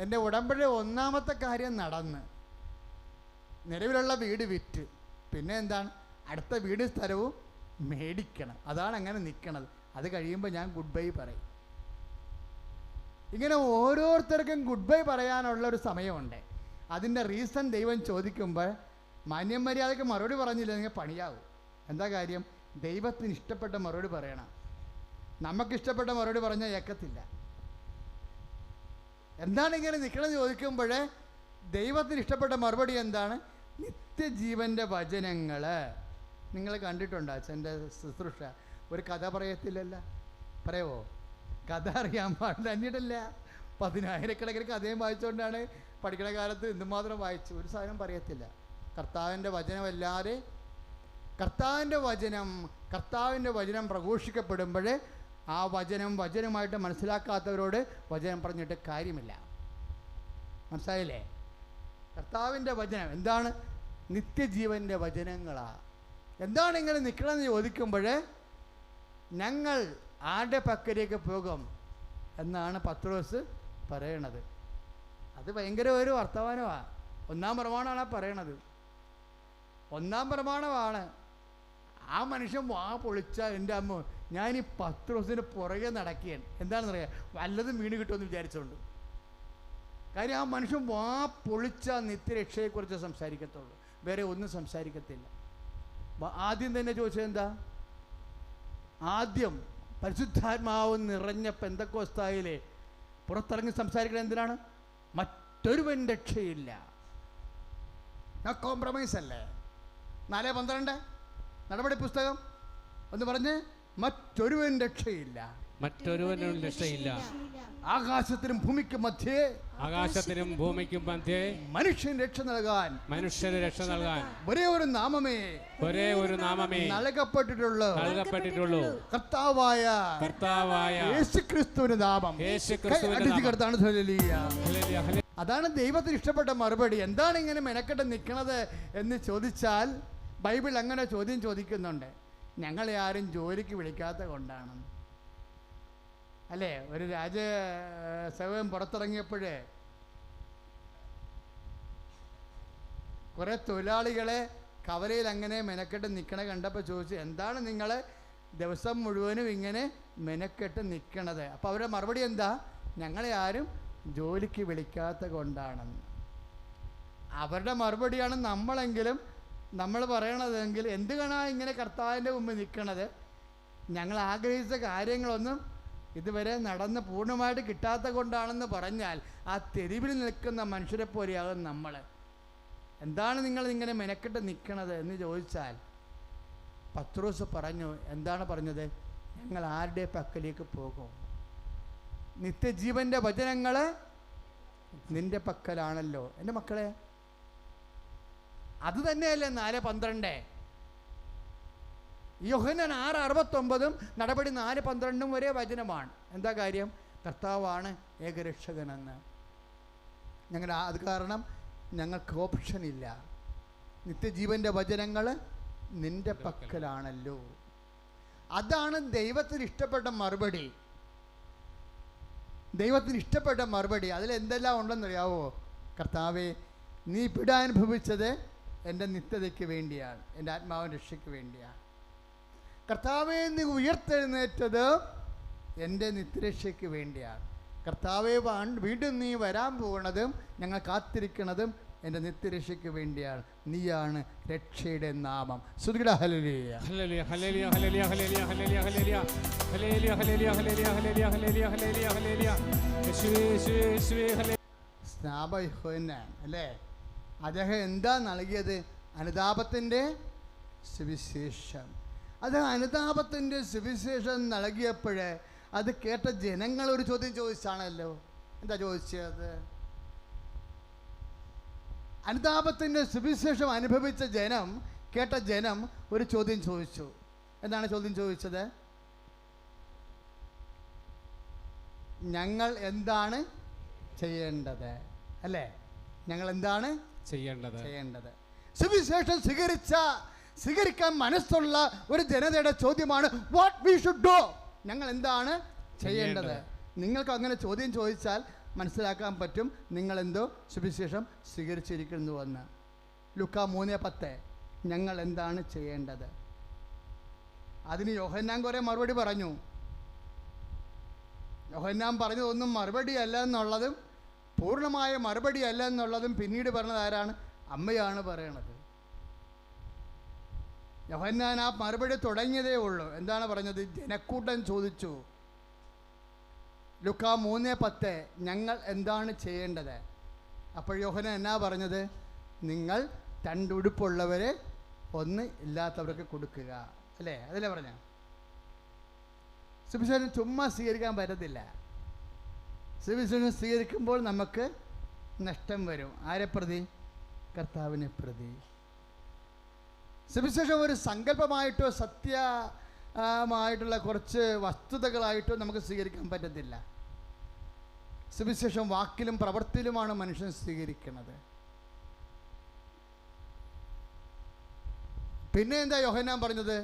എൻ്റെ ഉടമ്പടി 1ാമത്തെ കാര്യം നടന്ന്, നിലവിലുള്ള വീട് വിറ്റ്, പിന്നെ എന്താണ്, അടുത്ത വീട് സ്ഥലവും മേടിക്കണം. അതാണ് അങ്ങനെ നിൽക്കണത്. അത് കഴിയുമ്പോൾ ഞാൻ ഗുഡ് ബൈ പറയും. ഇങ്ങനെ ഓരോരുത്തർക്കും ഗുഡ് ബൈ പറയാനുള്ള ഒരു സമയമുണ്ട്. അതിൻ്റെ റീസൺ ദൈവം ചോദിക്കുമ്പോൾ മാന്യം മര്യാദയ്ക്ക് മറുപടി പറഞ്ഞില്ലെങ്കിൽ പണിയാവും. എന്താ കാര്യം? ദൈവത്തിന് ഇഷ്ടപ്പെട്ട മറുപടി പറയണം. നമുക്കിഷ്ടപ്പെട്ട മറുപടി പറഞ്ഞാൽ ഏക്കത്തില്ല. എന്താണ് ഇങ്ങനെ നിൽക്കണമെന്ന് ചോദിക്കുമ്പോൾ ദൈവത്തിന് ഇഷ്ടപ്പെട്ട മറുപടി എന്താണ്? നിത്യജീവൻ്റെ വചനങ്ങൾ. നിങ്ങൾ കണ്ടിട്ടുണ്ടോ അച്ഛൻ്റെ ശുശ്രൂഷ? ഒരു കഥ പറയത്തില്ലല്ല. പറയുമോ? കഥ അറിയാൻ പാടില്ല എന്നിട്ടില്ല. 10,000 കഥയും വായിച്ചുകൊണ്ടാണ് പഠിക്കണ കാലത്ത് എന്തുമാത്രം വായിച്ചു. ഒരു സാധനം പറയത്തില്ല. കർത്താവിൻ്റെ വചനമല്ലാതെ കർത്താവിൻ്റെ വചനം പ്രഘോഷിക്കപ്പെടുമ്പോൾ ആ വചനമായിട്ട് മനസ്സിലാക്കാത്തവരോട് വചനം പറഞ്ഞിട്ട് കാര്യമില്ല. മനസ്സിലായില്ലേ? കർത്താവിൻ്റെ വചനം എന്താണ്? നിത്യജീവൻ്റെ വചനങ്ങളാണ്. എന്താണ് ഇങ്ങനെ നിൽക്കണമെന്ന് ചോദിക്കുമ്പോൾ ഞങ്ങൾ ആരുടെ പക്കലേക്ക് പോകും എന്നാണ് പത്രോസ് പറയണത്. അത് ഭയങ്കര ഒരു വർത്തമാനമാണ്. 1ാം പ്രമാണമാണ് പറയണത്. 1ാം പ്രമാണമാണ്. ആ മനുഷ്യൻ വാ പൊളിച്ച എൻ്റെ അമ്മ, ഞാൻ ഈ പത്രോസിന് പുറകെ നടക്കുകയാണ്. എന്താണെന്നറിയാം, വല്ലതും വീണ് കിട്ടുമെന്ന് വിചാരിച്ചുകൊണ്ട്. കാര്യം ആ മനുഷ്യൻ വാ പൊളിച്ച നിത്യരക്ഷയെക്കുറിച്ച് സംസാരിക്കത്തുള്ളൂ, വേറെ ഒന്നും സംസാരിക്കത്തില്ല. ആദ്യം തന്നെ ചോദിച്ചത് എന്താ? ആദ്യം പരിശുദ്ധാത്മാവ് നിറഞ്ഞ പെന്തക്കോസ്തായിലെ പുറത്തിറങ്ങി സംസാരിക്കുന്നത് എന്തിനാണ്? മറ്റൊരുവൻ രക്ഷയില്ല. കോംപ്രമൈസ് അല്ലേ? 4:12 നടപടി പുസ്തകം ഒന്ന് പറഞ്ഞ്, മറ്റൊരുവൻ രക്ഷയില്ല. മറ്റൊരുവനും രക്ഷയില്ല. ആകാശത്തിനും ഭൂമിക്കും മധ്യേ മനുഷ്യന് രക്ഷ നൽകാൻ ഒരേ ഒരു നാമമേ നൽകപ്പെട്ടിട്ടുള്ളൂ, കർത്താവായ യേശുക്രിസ്തുവിന്റെ നാമം. അതാണ് ദൈവത്തിന് ഇഷ്ടപ്പെട്ട മറുപടി. എന്താണ് ഇങ്ങനെ മെനക്കെട്ട് നിൽക്കണത് എന്ന് ചോദിച്ചാൽ ബൈബിൾ അങ്ങനെ ചോദ്യം ചോദിക്കുന്നുണ്ട്. ഞങ്ങളെ ആരും ജോലിക്ക് വിളിക്കാത്ത കൊണ്ടാണ് അല്ലേ? ഒരു രാജസേവകൻ പുറത്തിറങ്ങിയപ്പോഴേ കുറേ തൊഴിലാളികളെ കവലയിൽ അങ്ങനെ മെനക്കെട്ട് നിൽക്കണ കണ്ടപ്പോൾ ചോദിച്ചു, എന്താണ് നിങ്ങൾ ദിവസം മുഴുവനും ഇങ്ങനെ മെനക്കെട്ട് നിൽക്കണത്? അപ്പോൾ അവരുടെ മറുപടി എന്താ? ഞങ്ങളെ ആരും ജോലിക്ക് വിളിക്കാത്ത കൊണ്ടാണെന്ന്. അവരുടെ മറുപടിയാണ് നമ്മളെങ്കിലും നമ്മൾ പറയണതെങ്കിൽ എന്തുകൊണ്ടാണ് ഇങ്ങനെ കർത്താവിൻ്റെ മുമ്പ് നിൽക്കണത്? ഞങ്ങൾ ആഗ്രഹിച്ച കാര്യങ്ങളൊന്നും ഇതുവരെ നടന്ന് പൂർണ്ണമായിട്ട് കിട്ടാത്ത കൊണ്ടാണെന്ന് പറഞ്ഞാൽ ആ തെരുവിൽ നിൽക്കുന്ന മനുഷ്യരെ പോലെയാകും നമ്മൾ. എന്താണ് നിങ്ങൾ ഇങ്ങനെ മെനക്കെട്ട് നിൽക്കണത് എന്ന് ചോദിച്ചാൽ പത്രോസ് പറഞ്ഞു. എന്താണ് പറഞ്ഞത്? ഞങ്ങൾ ആരുടെ പക്കലേക്ക് പോകും? നിത്യജീവൻ്റെ വചനങ്ങൾ നിൻ്റെ പക്കലാണല്ലോ. എൻ്റെ മക്കളെ, അത് തന്നെയല്ലേ 4:12. യോഹന്നാൻ 6:69 നടപടി 4:12 വരെ വചനമാണ്. എന്താ കാര്യം? കർത്താവാണ് ഏകരക്ഷകനെന്ന്. ഞങ്ങൾ അത് കാരണം ഞങ്ങൾക്ക് ഓപ്ഷനില്ല. നിത്യജീവൻ്റെ വചനങ്ങൾ നിൻ്റെ പക്കലാണല്ലോ. അതാണ് ദൈവത്തിന് ഇഷ്ടപ്പെട്ട മറുപടി. ദൈവത്തിന് ഇഷ്ടപ്പെട്ട മറുപടി അതിലെന്തെല്ലാം ഉണ്ടെന്നറിയാവോ? കർത്താവേ, നീ പീഡാനുഭവിച്ചത് എൻ്റെ നിത്യതയ്ക്ക് വേണ്ടിയാണ്, എൻ്റെ ആത്മാവിൻ്റെ രക്ഷയ്ക്ക് വേണ്ടിയാണ്. കർത്താവേ, നീ ഉയർത്തെഴുന്നേറ്റത് എൻ്റെ നിത്യരക്ഷയ്ക്ക് വേണ്ടിയാണ്. കർത്താവേ, വീണ്ടും നീ വരാൻ പോകുന്നതും ഞങ്ങൾ കാത്തിരിക്കുന്നതും എൻ്റെ നിത്യരക്ഷയ്ക്ക് വേണ്ടിയാണ്. നീയാണ് രക്ഷയുടെ നാമം. സ്തുതിക്കട്ടെ. ഹല്ലേലൂയ, ഹല്ലേലൂയ, ഹല്ലേലൂയ, ഹല്ലേലൂയ, ഹല്ലേലൂയ, ഹല്ലേലൂയ, ഹല്ലേലൂയ, ഹല്ലേലൂയ, ഹല്ലേലൂയ, ഹല്ലേലൂയ, ഹല്ലേലൂയ, ഹല്ലേലൂയ, ഹല്ലേലൂയ, യേശുവേ, യേശുവേ, യേശുവേ, ഹല്ലേലൂയ. സ്നാപയോഹന്നാൻ അല്ലേ? അദ്ദേഹം എന്താ നൽകിയത്? അനുതാപത്തിൻ്റെ സുവിശേഷം. അത് അനുതാപത്തിൻ്റെ സുവിശേഷം നൽകിയപ്പോൾ അത് കേട്ട ജനങ്ങൾ ഒരു ചോദ്യം ചോദിച്ചാണല്ലോ. എന്താ ചോദിച്ചത്? അനുതാപത്തിൻ്റെ സുവിശേഷം അനുഭവിച്ച ജനം, കേട്ട ജനം ഒരു ചോദ്യം ചോദിച്ചു. എന്താണ് ചോദ്യം ചോദിച്ചത്? ഞങ്ങൾ എന്താണ് ചെയ്യേണ്ടത്? അല്ലേ? ഞങ്ങൾ എന്താണ് ചെയ്യേണ്ടത്? സുവിശേഷം സ്വീകരിക്കാൻ മനസ്സുള്ള ഒരു ജനതയുടെ ചോദ്യമാണ് വാട്ട് വി ഷുഡ് ഡു. ഞങ്ങൾ എന്താണ് ചെയ്യേണ്ടത്? നിങ്ങൾക്ക് അങ്ങനെ ചോദ്യം ചോദിച്ചാൽ മനസ്സിലാക്കാൻ പറ്റും നിങ്ങളെന്തോ സുവിശേഷം സ്വീകരിച്ചിരിക്കുന്നുവെന്ന്. ലൂക്കാ 3:10 ഞങ്ങൾ എന്താണ് ചെയ്യേണ്ടത്? അതിന് യോഹന്നാൻ കുറേ മറുപടി പറഞ്ഞു. യോഹന്നാൻ പറഞ്ഞതൊന്നും മറുപടി അല്ല എന്നുള്ളതും പൂർണ്ണമായ മറുപടി അല്ല എന്നുള്ളതും പിന്നീട് പറഞ്ഞത് ആരാണ്? അമ്മയാണ് പറയണത്. യോഹന്നാൻ ആ മറുപടി തുടങ്ങിയതേ ഉള്ളൂ. എന്താണ് പറഞ്ഞത്? ജനക്കൂട്ടം ചോദിച്ചു. ലൂക്കാ 3:10 ഞങ്ങൾ എന്താണ് ചെയ്യേണ്ടത്? അപ്പോൾ യോഹന്നാൻ എന്നാ പറഞ്ഞത്? നിങ്ങൾ 2 ഉടുപ്പുള്ളവരെ 1 ഇല്ലാത്തവർക്ക് കൊടുക്കുക. അല്ലേ? അതല്ലേ പറഞ്ഞ? സുവിശേഷം ചുമ്മാ സ്വീകരിക്കാൻ പറ്റത്തില്ല. സുവിശേഷം സ്വീകരിക്കുമ്പോൾ നമുക്ക് നഷ്ടം വരും. ആരെ പ്രതി? കർത്താവിനെ പ്രതി. സുവിശേഷം ഒരു സങ്കല്പമായിട്ടോ സത്യമായിട്ടുള്ള കുറച്ച് വസ്തുതകളായിട്ടോ നമുക്ക് സ്വീകരിക്കാൻ പറ്റത്തില്ല. സുവിശേഷം വാക്കിലും പ്രവൃത്തിയിലുമാണ് മനുഷ്യൻ സ്വീകരിക്കുന്നത്. പിന്നെ എന്താ യോഹന്നാൻ പറഞ്ഞത്?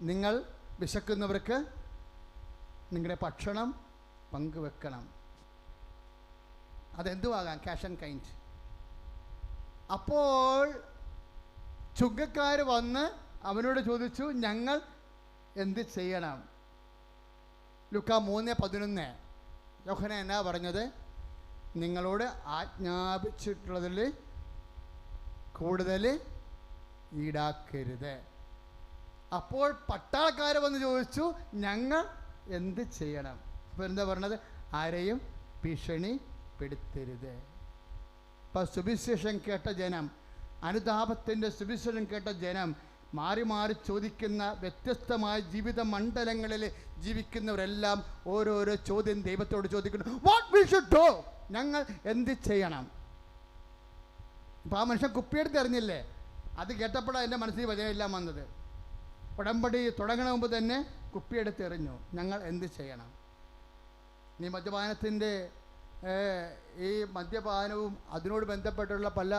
നിങ്ങൾ വിശക്കുന്നവർക്ക് നിങ്ങളുടെ ഭക്ഷണം പങ്കുവെക്കണം. അതെന്തുവാകാം? Cash and kind. അപ്പോൾ ചുങ്കക്കാർ വന്ന് അവനോട് ചോദിച്ചു ഞങ്ങൾ എന്ത് ചെയ്യണം? ലൂക്കാ 3:11 യോഹന്നാൻ എന്നാ പറഞ്ഞത്? നിങ്ങളോട് ആജ്ഞാപിച്ചിട്ടുള്ളതിൽ കൂടുതൽ ഈടാക്കരുത്. അപ്പോൾ പട്ടാളക്കാർ വന്ന് ചോദിച്ചു ഞങ്ങൾ എന്ത് ചെയ്യണം? അപ്പോൾ എന്താ പറഞ്ഞത്? ആരെയും ഭീഷണിപ്പെടുത്തരുത്. അപ്പോൾ സുവിശേഷം കേട്ട ജനം, അനുതാപത്തിൻ്റെ സുവിശേഷം കേട്ട ജനം, മാറി മാറി ചോദിക്കുന്ന വ്യത്യസ്തമായ ജീവിത മണ്ഡലങ്ങളിൽ ജീവിക്കുന്നവരെല്ലാം ഓരോരോ ചോദ്യം ദൈവത്തോട് ചോദിക്കുന്നു. What we should do? ഞങ്ങൾ എന്ത് ചെയ്യണം? ഇപ്പോൾ ആ മനുഷ്യൻ കുപ്പിയെടുത്ത് എറിഞ്ഞില്ലേ? അത് കേട്ടപ്പോഴാണ് എൻ്റെ മനസ്സിൽ വചനമെല്ലാം വന്നത്. ഉടമ്പടി തുടങ്ങണ മുമ്പ് തന്നെ കുപ്പിയെടുത്ത് എറിഞ്ഞു. ഞങ്ങൾ എന്ത് ചെയ്യണം? ഈ മദ്യപാനത്തിൻ്റെ ഈ മദ്യപാനവും അതിനോട് ബന്ധപ്പെട്ടുള്ള പല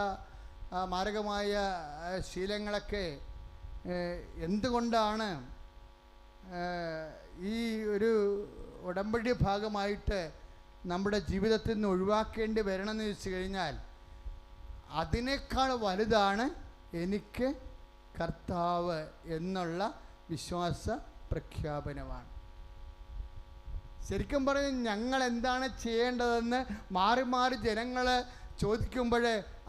മാരകമായ ശീലങ്ങളൊക്കെ എന്തുകൊണ്ടാണ് ഈ ഒരു ഉടമ്പടി ഭാഗമായിട്ട് നമ്മുടെ ജീവിതത്തിൽ നിന്ന് ഒഴിവാക്കേണ്ടി വരണമെന്ന് ചോദിച്ചു കഴിഞ്ഞാൽ അതിനേക്കാൾ വലുതാണ് എനിക്ക് കർത്താവ് എന്നുള്ള വിശ്വാസ പ്രഖ്യാപനമാണ്. ശരിക്കും പറഞ്ഞ് ഞങ്ങൾ എന്താണ് ചെയ്യേണ്ടതെന്ന് മാറി മാറി ജനങ്ങൾ ചോദിക്കുമ്പോൾ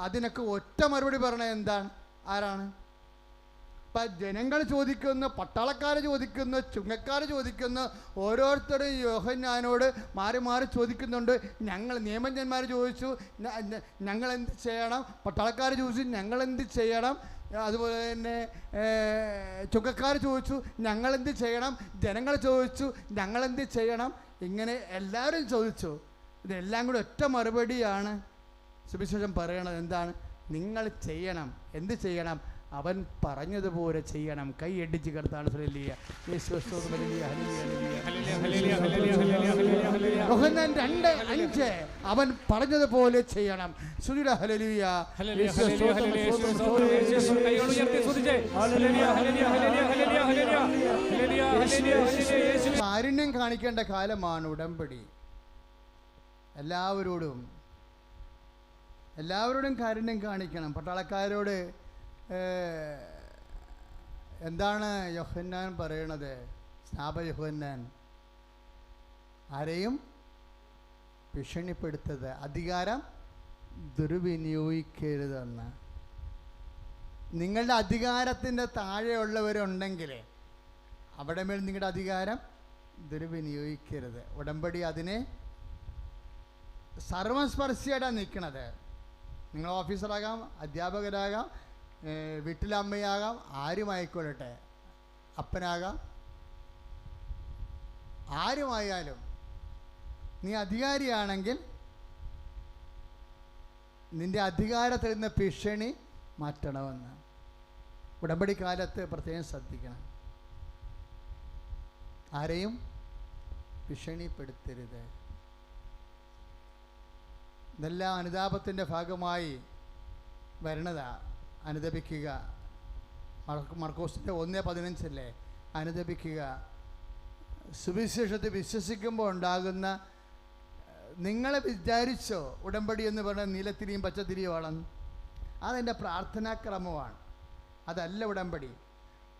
അതിനൊക്കെ ഒറ്റ മറുപടി പറഞ്ഞത് എന്താണ്? ആരാണ്? ഇപ്പം ജനങ്ങൾ ചോദിക്കുന്നു, പട്ടാളക്കാർ ചോദിക്കുന്നു, ചുങ്കക്കാർ ചോദിക്കുന്നു, ഓരോരുത്തരും യോഹന്നാനോട് മാറി മാറി ചോദിക്കുന്നുണ്ട്. ഞങ്ങൾ നിയമജ്ഞന്മാർ ചോദിച്ചു ഞങ്ങളെന്ത് ചെയ്യണം? പട്ടാളക്കാർ ചോദിച്ചു ഞങ്ങളെന്ത് ചെയ്യണം? അതുപോലെ തന്നെ ചുങ്കക്കാർ ചോദിച്ചു ഞങ്ങളെന്ത് ചെയ്യണം? ജനങ്ങൾ ചോദിച്ചു ഞങ്ങളെന്ത് ചെയ്യണം? ഇങ്ങനെ എല്ലാവരും ചോദിച്ചു. ഇതെല്ലാം കൂടി ഒറ്റ മറുപടിയാണ് സുവിശേഷം പറയണത്. എന്താണ്? നിങ്ങൾ ചെയ്യണം. എന്ത് ചെയ്യണം? അവൻ പറഞ്ഞതുപോലെ ചെയ്യണം. കൈയടിച്ച് കർത്താവ് യോഹന്നാൻ 2:5 അവൻ പറഞ്ഞതുപോലെ ചെയ്യണം. കാരുണ്യം കാണിക്കേണ്ട കാലമാണ് ഉടമ്പടി. എല്ലാവരോടും കാരുണ്യം കാണിക്കണം. പട്ടാളക്കാരോട് എന്താണ് യോഹന്നാൻ പറയണത്? സ്നാപക യോഹന്നാൻ ആരെയും ഭീഷണിപ്പെടുത്തത്, അധികാരം ദുർവിനിയോഗിക്കരുതെന്ന്. നിങ്ങളുടെ അധികാരത്തിൻ്റെ താഴെയുള്ളവരുണ്ടെങ്കിൽ അവിടെ മേൽ നിങ്ങളുടെ അധികാരം ദുർവിനിയോഗിക്കരുത്. ഉടമ്പടി അതിനെ സർവസ്പർശിയായിട്ടാണ് നിൽക്കുന്നത്. നിങ്ങൾ ഓഫീസറാകാം, അധ്യാപകരാകാം, വീട്ടിലെ അമ്മയാകാം, ആരുമായിക്കൊള്ളട്ടെ, അപ്പനാകാം, ആരുമായാലും നീ അധികാരിയാണെങ്കിൽ നിന്റെ അധികാരത്തിൽ നിന്ന് ഭീഷണി മാറ്റണമെന്ന് ഉടമ്പടി കാലത്ത് പ്രത്യേകം ശ്രദ്ധിക്കണം. ആരെയും ഭീഷണിപ്പെടുത്തരുത്. ഇതെല്ലാം അനുതാപത്തിൻ്റെ ഭാഗമായി വരണതാ. അനുദപിക്കുക. മർക്കോസിൻ്റെ 1:15 അനുദപിക്കുക. സുവിശേഷത്തെ വിശ്വസിക്കുമ്പോൾ ഉണ്ടാകുന്ന, നിങ്ങളെ വിചാരിച്ചോ ഉടമ്പടി എന്ന് പറഞ്ഞാൽ നീലത്തിരിയും പച്ചത്തിരിയും ആണെന്ന്? അതെൻ്റെ പ്രാർത്ഥനാക്രമമാണ്, അതല്ല ഉടമ്പടി.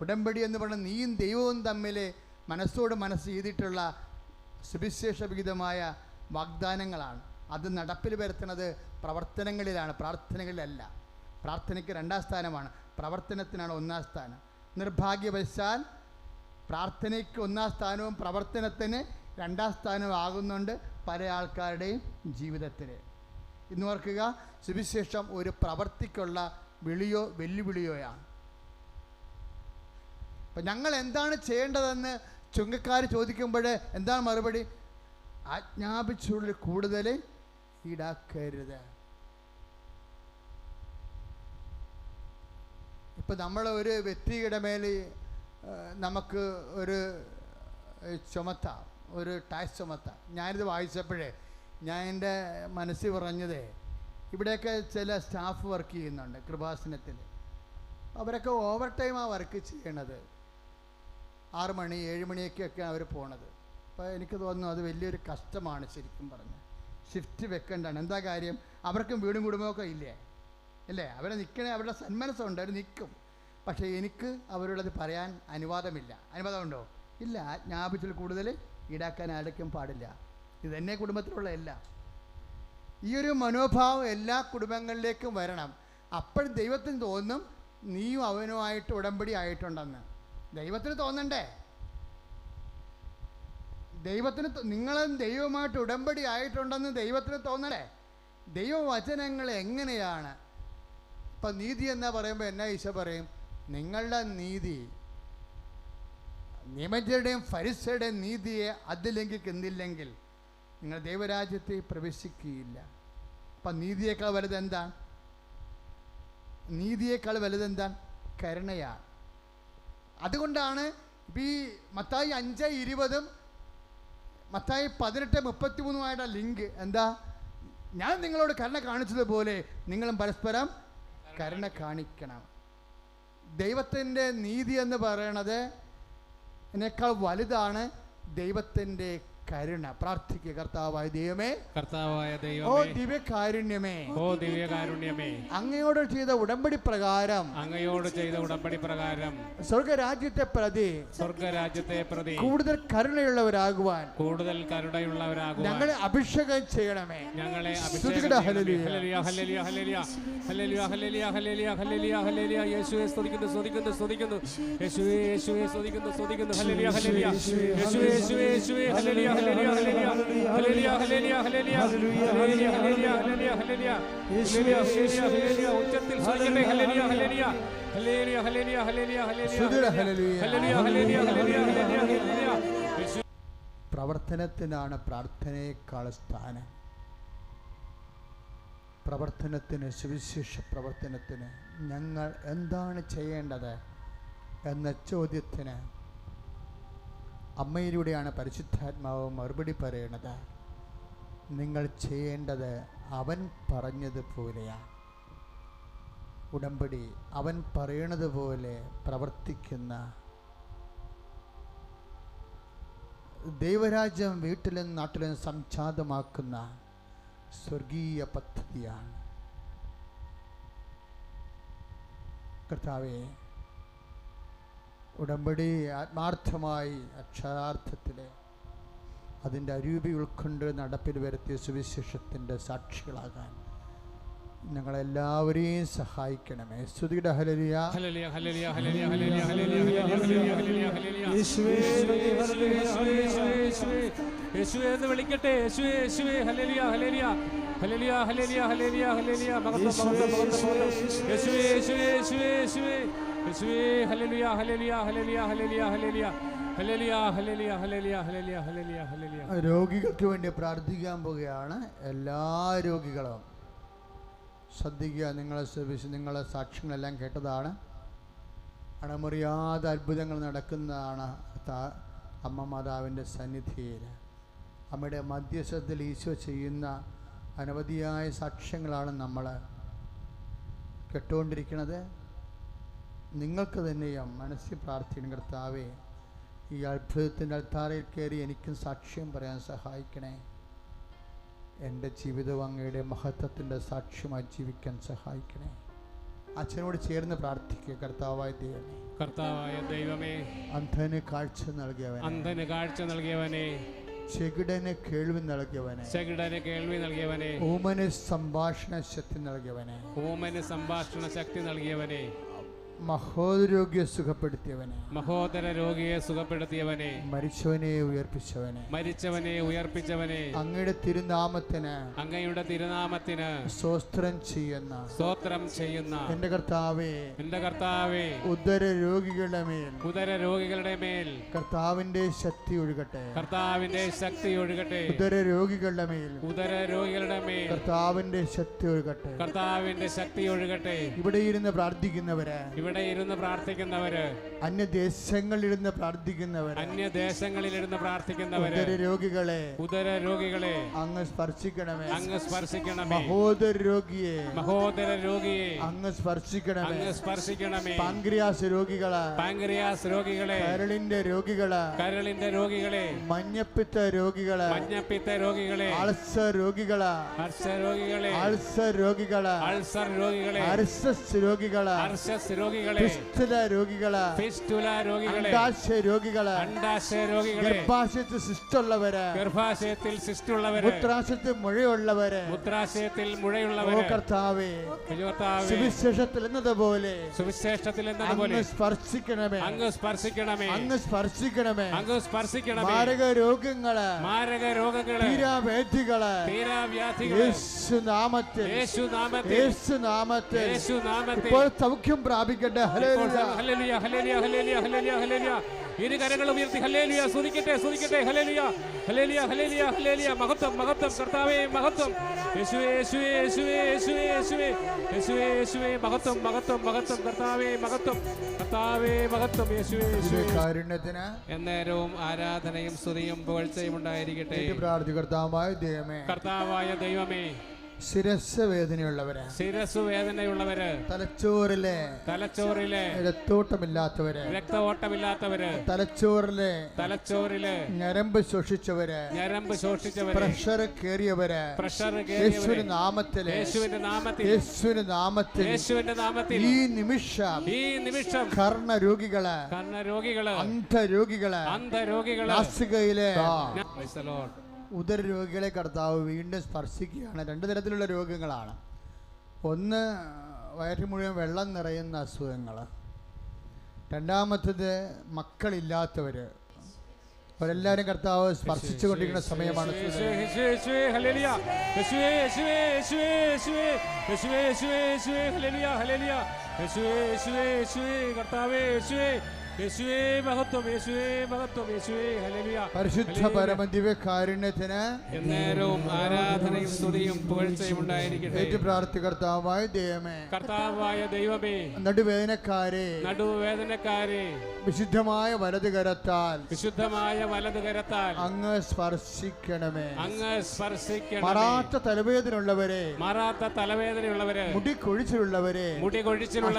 ഉടമ്പടി എന്ന് പറഞ്ഞാൽ നീയും ദൈവവും തമ്മിൽ മനസ്സോട് മനസ്സ് ചെയ്തിട്ടുള്ള സുവിശേഷവിഹിതമായ വാഗ്ദാനങ്ങളാണ്. അത് നടപ്പിൽ വരുത്തുന്നത് പ്രവർത്തനങ്ങളിലാണ്, പ്രാർത്ഥനകളിലല്ല. പ്രാർത്ഥനയ്ക്ക് 2ാം സ്ഥാനമാണ്, പ്രവർത്തനത്തിനാണ് 1ാം സ്ഥാനം. നിർഭാഗ്യവശാൽ പ്രാർത്ഥനയ്ക്ക് 1ാം സ്ഥാനവും പ്രവർത്തനത്തിന് 2ാം സ്ഥാനവും ആകുന്നുണ്ട് പല ആൾക്കാരുടെയും ജീവിതത്തിൽ. ഇന്ന് ഓർക്കുക, സുവിശേഷം ഒരു പ്രവർത്തിക്കുള്ള വിളിയോ വെല്ലുവിളിയോയാണ്. അപ്പം ഞങ്ങൾ എന്താണ് ചെയ്യേണ്ടതെന്ന് ചുങ്കക്കാർ ചോദിക്കുമ്പോൾ എന്താണ് മറുപടി? ആജ്ഞാപിച്ചുള്ളിൽ കൂടുതൽ ഈടാക്കരുത്. ഇപ്പം നമ്മൾ ഒരു വ്യക്തിയുടെ മേൽ നമുക്ക് ഒരു ചുമത്താം, ഒരു ടാക്സ് ചുമത്താം. ഞാനിത് വായിച്ചപ്പോഴേ ഞാൻ എൻ്റെ മനസ്സിൽ പറഞ്ഞതേ, ഇവിടെയൊക്കെ ചില സ്റ്റാഫ് വർക്ക് ചെയ്യുന്നുണ്ട് കൃപാസനത്തിൽ. അവരൊക്കെ ഓവർ ടൈമാണ് വർക്ക് ചെയ്യണത്. 6 മണി 7 മണിയൊക്കെയാണ് അവർ പോണത്. അപ്പോൾ എനിക്ക് തോന്നുന്നു അത് വലിയൊരു കഷ്ടമാണ് ശരിക്കും പറഞ്ഞാൽ. ഷിഫ്റ്റ് വെക്കേണ്ടതാണ്. എന്താ കാര്യം? അവർക്കും വീടും കുടുംബമൊക്കെ ഇല്ലേ? അല്ലേ? അവരെ നിൽക്കണേ, അവരുടെ സന്മനസ്സുണ്ട്, അവർ നിൽക്കും. പക്ഷേ എനിക്ക് അവരോടത് പറയാൻ അനുവാദമില്ല. അനുവാദമുണ്ടോ? ഇല്ല. ആജ്ഞാപിച്ചിൽ കൂടുതൽ ഈടാക്കാൻ ആരൊക്കെയും പാടില്ല. ഇതെന്നെ കുടുംബത്തിലുള്ള എല്ലാം. ഈ ഒരു മനോഭാവം എല്ലാ കുടുംബങ്ങളിലേക്കും വരണം. അപ്പോൾ ദൈവത്തിന് തോന്നും നീയും അവനുമായിട്ട് ഉടമ്പടി ആയിട്ടുണ്ടെന്ന്. ദൈവത്തിന് തോന്നണ്ടേ? ദൈവത്തിന് നിങ്ങളും ദൈവമായിട്ട് ഉടമ്പടി ആയിട്ടുണ്ടെന്ന് ദൈവത്തിന് തോന്നണ്ടേ? ദൈവവചനങ്ങൾ എങ്ങനെയാണ്? ഇപ്പം നീതി എന്നാ പറയുമ്പോൾ എന്നാ ഈശോ പറയും? നിങ്ങളുടെ നീതി നിയമജ്ഞരുടെയും ഫരിസയുടെയും നീതിയെ അതിലംഘിക്കുന്നില്ലെങ്കിൽ നിങ്ങൾ ദൈവരാജ്യത്തെ പ്രവേശിക്കുകയില്ല. അപ്പം നീതിയേക്കാൾ വലുതെന്താണ്? നീതിയേക്കാൾ വലുതെന്താണ്? കരുണയാണ്. അതുകൊണ്ടാണ് ഈ മത്തായി 5:20 മത്തായി 18:33 ലിങ്ക് എന്താ? ഞാൻ നിങ്ങളോട് കരുണ കാണിച്ചതുപോലെ നിങ്ങളും പരസ്പരം കരുണ കാണിക്കണം. ദൈവത്തിൻ്റെ നീതി എന്ന് പറയണത് എന്നേക്കാൾ വലുതാണ് ദൈവത്തിൻ്റെ കരുണ. പ്രാർത്ഥിക്കുക. കർത്താവായ ദൈവമേ, കർത്താവായ ഓ ദൈവമേ, ദിവ്യകാരുണ്യമേ, ഓ ദിവ്യകാരുണ്യമേ, അങ്ങയോട് ചെയ്ത ഉടമ്പടി പ്രകാരം, അങ്ങയോട് ചെയ്ത ഉടമ്പടി പ്രകാരം സ്വർഗരാജ്യത്തെ പ്രതി കൂടുതൽ കരുണയുള്ളവരാകുവാൻ കൂടുതൽ കരുണയുള്ളവരാകുവാൻ ഞങ്ങളെ അഭിഷേകം ചെയ്യണമേ. ഞങ്ങളെ സ്തുതിക്കട്ടെ. ഹല്ലേലൂയ. ഹല്ലേലൂയ, ഹല്ലേലൂയ, ഹല്ലേലൂയ, ഹല്ലേലൂയ, ഹല്ലേലൂയ, ഹല്ലേലൂയ, ഹല്ലേലൂയ, ഹല്ലേലൂയ. യേശുവേ സ്തുതിക്കുന്നു, സ്തുതിക്കുന്നു, സ്തുതിക്കുന്നു. യേശുവേ, യേശുവേ സ്തുതിക്കുന്നു, സ്തുതിക്കുന്നു. ഹല്ലേലൂയ, ഹല്ലേലൂയ. യേശുവേ, യേശുവേ, യേശുവേ. ഹല്ലേലൂയ, ഹല്ലേലൂയ, ഹല്ലേലൂയ, ഹല്ലേലൂയ, ഹല്ലേലൂയ, ഹല്ലേലൂയ, ഹല്ലേലൂയ, ഹല്ലേലൂയ, ഹല്ലേലൂയ, ഹല്ലേലൂയ, ഹല്ലേലൂയ. ഉച്ചത്തിൽ സ്തുതിക്കട്ടെ. ഹല്ലേലൂയ, ഹല്ലേലൂയ, ഹല്ലേലൂയ, ഹല്ലേലൂയ, ഹല്ലേലൂയ, ഹല്ലേലൂയ, ഹല്ലേലൂയ, ഹല്ലേലൂയ, ഹല്ലേലൂയ. പ്രവർത്തനത്തിനാണ് പ്രാർത്ഥനയേക്കാൾ സ്ഥാനം. പ്രവർത്തനത്തിന്, സുവിശേഷ പ്രവർത്തനത്തിന് ഞങ്ങൾ എന്താണ് ചെയ്യേണ്ടത് എന്ന ചോദ്യത്തിന് അമ്മയിലൂടെയാണ് പരിശുദ്ധാത്മാവ് മറുപടി പറയണത്. നിങ്ങൾ ചെയ്യേണ്ടത് അവൻ പറഞ്ഞതുപോലെയാണ്. ഉടമ്പടി അവൻ പറയണത് പോലെ പ്രവർത്തിക്കുന്ന ദൈവരാജ്യം വീട്ടിലും നാട്ടിലും സംജാതമാക്കുന്ന സ്വർഗീയ പദ്ധതിയാണ്. കർത്താവേ, ഉടമ്പടി ആത്മാർത്ഥമായി അക്ഷരാർത്ഥത്തിൽ അതിൻ്റെ അരൂപി ഉൾക്കൊണ്ട് നടപ്പിൽ വരുത്തിയ സുവിശേഷത്തിൻ്റെ സാക്ഷികളാകാൻ ഞങ്ങളെല്ലാവരെയും സഹായിക്കണമേ. സ്തുതിയുടെ ഹല്ലേലൂയ. ഹല്ലേലൂയ ഹല്ലേലൂയ ഹല്ലേലൂയ ഹല്ലേലൂയ ഹല്ലേലൂയ ഹല്ലേലൂയ ഹല്ലേലൂയ. യേശുവേ യേശുവേ എന്ന് വിളിക്കട്ടെ. യേശുവേ യേശുവേ ഹല്ലേലൂയ ഹല്ലേലൂയ ഹല്ലേലൂയ ഹല്ലേലൂയ ഹല്ലേലൂയ ഹല്ലേലൂയ. മഹത്വം മഹത്വം മഹത്വം. യേശുവേ യേശുവേ യേശുവേ യേശുവേ യേശുവേ ഹല്ലേലൂയ ഹല്ലേലൂയ ഹല്ലേലൂയ ഹല്ലേലൂയ ഹല്ലേലൂയ ഹല്ലേലൂയ ഹല്ലേലൂയ ഹല്ലേലൂയ ഹല്ലേലൂയ ഹല്ലേലൂയ ഹല്ലേലൂയ. രോഗികൾക്ക് വേണ്ടി പ്രാർത്ഥിക്കാൻ പോവുകയാണ്. എല്ലാ രോഗികളും ശ്രദ്ധിക്കുക. നിങ്ങളെ സാക്ഷ്യങ്ങളെല്ലാം കേട്ടതാണ്. അണമുറിയാതെ അത്ഭുതങ്ങൾ നടക്കുന്നതാണ് അമ്മ മാതാവിൻ്റെ സന്നിധിയിൽ. അമ്മയുടെ മധ്യസ്ഥത്തിൽ ഈശോ ചെയ്യുന്ന അനവധിയായ സാക്ഷ്യങ്ങളാണ് നമ്മൾ കേട്ടുകൊണ്ടിരിക്കുന്നത്. നിങ്ങൾക്ക് തന്നെയും മനസ്സിൽ പ്രാർത്ഥിക്കണം, കർത്താവേ ഈ അത്ഭുതത്തിൻ്റെ അൾത്താരയിൽ കയറി എനിക്കും സാക്ഷ്യം പറയാൻ സഹായിക്കണേ. എൻ്റെ ജീവിതവും അങ്ങയുടെ മഹത്വത്തിൻ്റെ സാക്ഷ്യമായി ജീവിക്കാൻ സഹായിക്കണേ. അച്ഛനോട് ചേർന്ന് പ്രാർത്ഥിക്കുക. കർത്താവായ ദൈവമേ, കർത്താവായ ദൈവമേ, അന്ധന് കാഴ്ച നൽകിയവനെ, അന്ധന് കാഴ്ച നൽകിയവനെ, ചെകിടന് കേൾവി നൽകിയവനെ, ചെകിടന് കേൾവി നൽകിയവനെ, ഊമന് സംഭാഷണ ശക്തി നൽകിയവനെ, ഊമന് സംഭാഷണ ശക്തി നൽകിയവനെ, മഹോദരോഗിയെ സുഖപ്പെടുത്തിയവനെ, മഹോദര രോഗിയെ സുഖപ്പെടുത്തിയവനെ, മരിച്ചവനെ ഉയർപ്പിച്ചവനെ, മരിച്ചവനെ ഉയർപ്പിച്ചവനെ, അങ്ങയുടെ തിരുനാമത്തിന്, അങ്ങയുടെ തിരുനാമത്തിന് സ്തോത്രം ചെയ്യുന്ന, സ്തോത്രം ചെയ്യുന്ന എന്റെ കർത്താവേ, എന്റെ കർത്താവേ, ഉദര രോഗികളുടെ മേൽ, ഉദര രോഗികളുടെ മേൽ കർത്താവിന്റെ ശക്തി ഒഴുകട്ടെ, കർത്താവിന്റെ ശക്തി ഒഴുകട്ടെ, ഉദര രോഗികളുടെ മേൽ, ഉദര രോഗികളുടെ മേൽ കർത്താവിന്റെ ശക്തി ഒഴുകട്ടെ, കർത്താവിന്റെ ശക്തി ഒഴുകട്ടെ. ഇവിടെ ഇരുന്ന് പ്രാർത്ഥിക്കുന്നവര്, ഇവിടെ ഇരുന്ന് പ്രാർത്ഥിക്കുന്നവര്, അന്യദേശങ്ങളിലിരുന്ന് പ്രാർത്ഥിക്കുന്നവര്, അന്യദേശങ്ങളിലിരുന്ന് പ്രാർത്ഥിക്കുന്നവര്, ഉദര രോഗികളെ, ഉദര രോഗികളെ അങ്ങ് സ്പർശിക്കണമേ, അങ്ങ് സ്പർശിക്കണമേ, മഹോദര രോഗിയെ, മഹോദര രോഗിയെ അങ്ങ് സ്പർശിക്കണമേ, അങ്ങ് സ്പർശിക്കണമേ, പാൻക്രിയാസ് രോഗികളെ, പാൻക്രിയാസ് രോഗികളെ, കരളിന്റെ രോഗികളെ, കരളിന്റെ രോഗികളെ, മഞ്ഞപ്പിത്ത രോഗികളെ, മഞ്ഞപ്പിത്ത രോഗികളെ, അൾസർ രോഗികളെ, അൾസർ രോഗികളെ, അൾസർ രോഗികളെ, അൾസർ രോഗികളെ, അർസസ് രോഗികളെ, അർശസ് രോഗികളെ, ഫിസ്റ്റുല രോഗികളെ, ഫിസ്റ്റുല രോഗികളെ, അണ്ഡാശയ രോഗികളെ, അണ്ഡാശയ രോഗികളെ, ഗർഭാശയത്തിൽ സിസ്റ്റുള്ളവരെ, ഗർഭാശയത്തിൽ സിസ്റ്റുള്ളവരെ, മൂത്രാശയത്തിൽ മുഴയുള്ളവരെ, മൂത്രാശയത്തിൽ മുഴയുള്ളവരെ, ഓ കർത്താവേ, കർത്താവേ, സുവിശേഷത്തിൽ എന്നതുപോലെ സുവിശേഷത്തിൽ എന്നതുപോലെ അങ്ങ് സ്പർശിക്കണമേ, അങ്ങ് സ്പർശിക്കണമേ, അങ്ങ് സ്പർശിക്കണമേ, അങ്ങ് സ്പർശിക്കണമേ. മാരക രോഗങ്ങള്, മാരക രോഗങ്ങളെ, തീരാവേദികള്, തീരാവ്യാധികളെ, യേശുനാമത്തിൽ, യേശുനാമത്തിൽ, യേശുനാമത്തിൽ യേശുനാമത്തിൽ ഇപ്പോൾ സൗഖ്യം പ്രാപിക്കട്ടെ. ഹല്ലേലൂയ, ഹല്ലേലൂയ, ഹല്ലേലൂയ, ഹല്ലേലൂയ, ഹല്ലേലൂയ, ഹല്ലേലൂയ. ഇരു കരങ്ങൾ ഉയർത്തി ഹല്ലേലൂയ സ്തുതിക്കട്ടെ, സ്തുതിക്കട്ടെ. ഹല്ലേലൂയ, ഹല്ലേലൂയ, ഹല്ലേലൂയ, ഹല്ലേലൂയ. മഹത്വം, മഹത്വം, കർത്താവേ മഹത്വം. യേശുവേ, യേശുവേ, യേശുവേ, യേശുവേ, യേശുവേ, യേശുവേ, യേശുവേ, മഹത്വം, മഹത്വം, മഹത്വം, കർത്താവേ മഹത്വം, കർത്താവേ മഹത്വം. യേശുവേ, യേശുവേ. കാരുണ്യത്തിന് എന്നേരവും ആരാധനയും സ്തുതിയും പുകഴ്ചയും ഉണ്ടായിരിക്കട്ടെ. പ്രാർത്ഥികർത്താവായ ദൈവമേ, കർത്താവായ ദൈവമേ, ശിരസ് വേദനയുള്ളവര്, ശിരസ് വേദനയുള്ളവര്, തലച്ചോറിലെ രക്തോട്ടമില്ലാത്തവര്, രക്തഓട്ടമില്ലാത്തവര്, തലച്ചോറിലെ ഞരമ്പ് ശോഷിച്ചവര്, ഞരമ്പ് ശോഷിച്ചവര്, പ്രഷർ കേറിയവര്, പ്രഷർ യേശുവിന്റെ നാമത്തിൽ, യേശുവിന്റെ നാമത്തിൽ, യേശുവിന്റെ നാമത്തിൽ, യേശുവിന്റെ നാമത്തിൽ ഈ നിമിഷം കർണരോഗികള്, കർണരോഗികള്, അന്ധരോഗികള്, അന്ധരോഗികള്, നാസികയിലെ Praise the Lord. ഉദരരോഗികളെ കർത്താവ് വീണ്ടും സ്പർശിക്കുകയാണ്. രണ്ട് തരത്തിലുള്ള രോഗങ്ങളാണ്. ഒന്ന് വയറ്റിൽ മുഴുവൻ വെള്ളം നിറയുന്ന അസുഖങ്ങൾ, രണ്ടാമത്തത് മക്കളില്ലാത്തവര്. അവരെല്ലാവരും കർത്താവ് സ്പർശിച്ചു കൊണ്ടിരിക്കുന്ന സമയമാണ്. പരിശുദ്ധ പരമദിവ്യകാരുണ്യത്തിന് എന്നേരവും ആരാധനയും സ്തുതിയും പുകഴ്ചയും ഉണ്ടായിരിക്കട്ടെ. കർത്താവായ ദൈവമേ, കർത്താവായ ദൈവമേ, നടുവേദനക്കാരെ, വിശുദ്ധമായ വലതുകരത്താൽ, വിശുദ്ധമായ വലതുകരത്താൽ അങ്ങ് സ്പർശിക്കണമേ, അങ്ങ് സ്പർശിക്കണമേ. മാറാത്ത തലവേദനയുള്ളവരെ, മുടി കൊഴിച്ചിലുള്ളവരെ,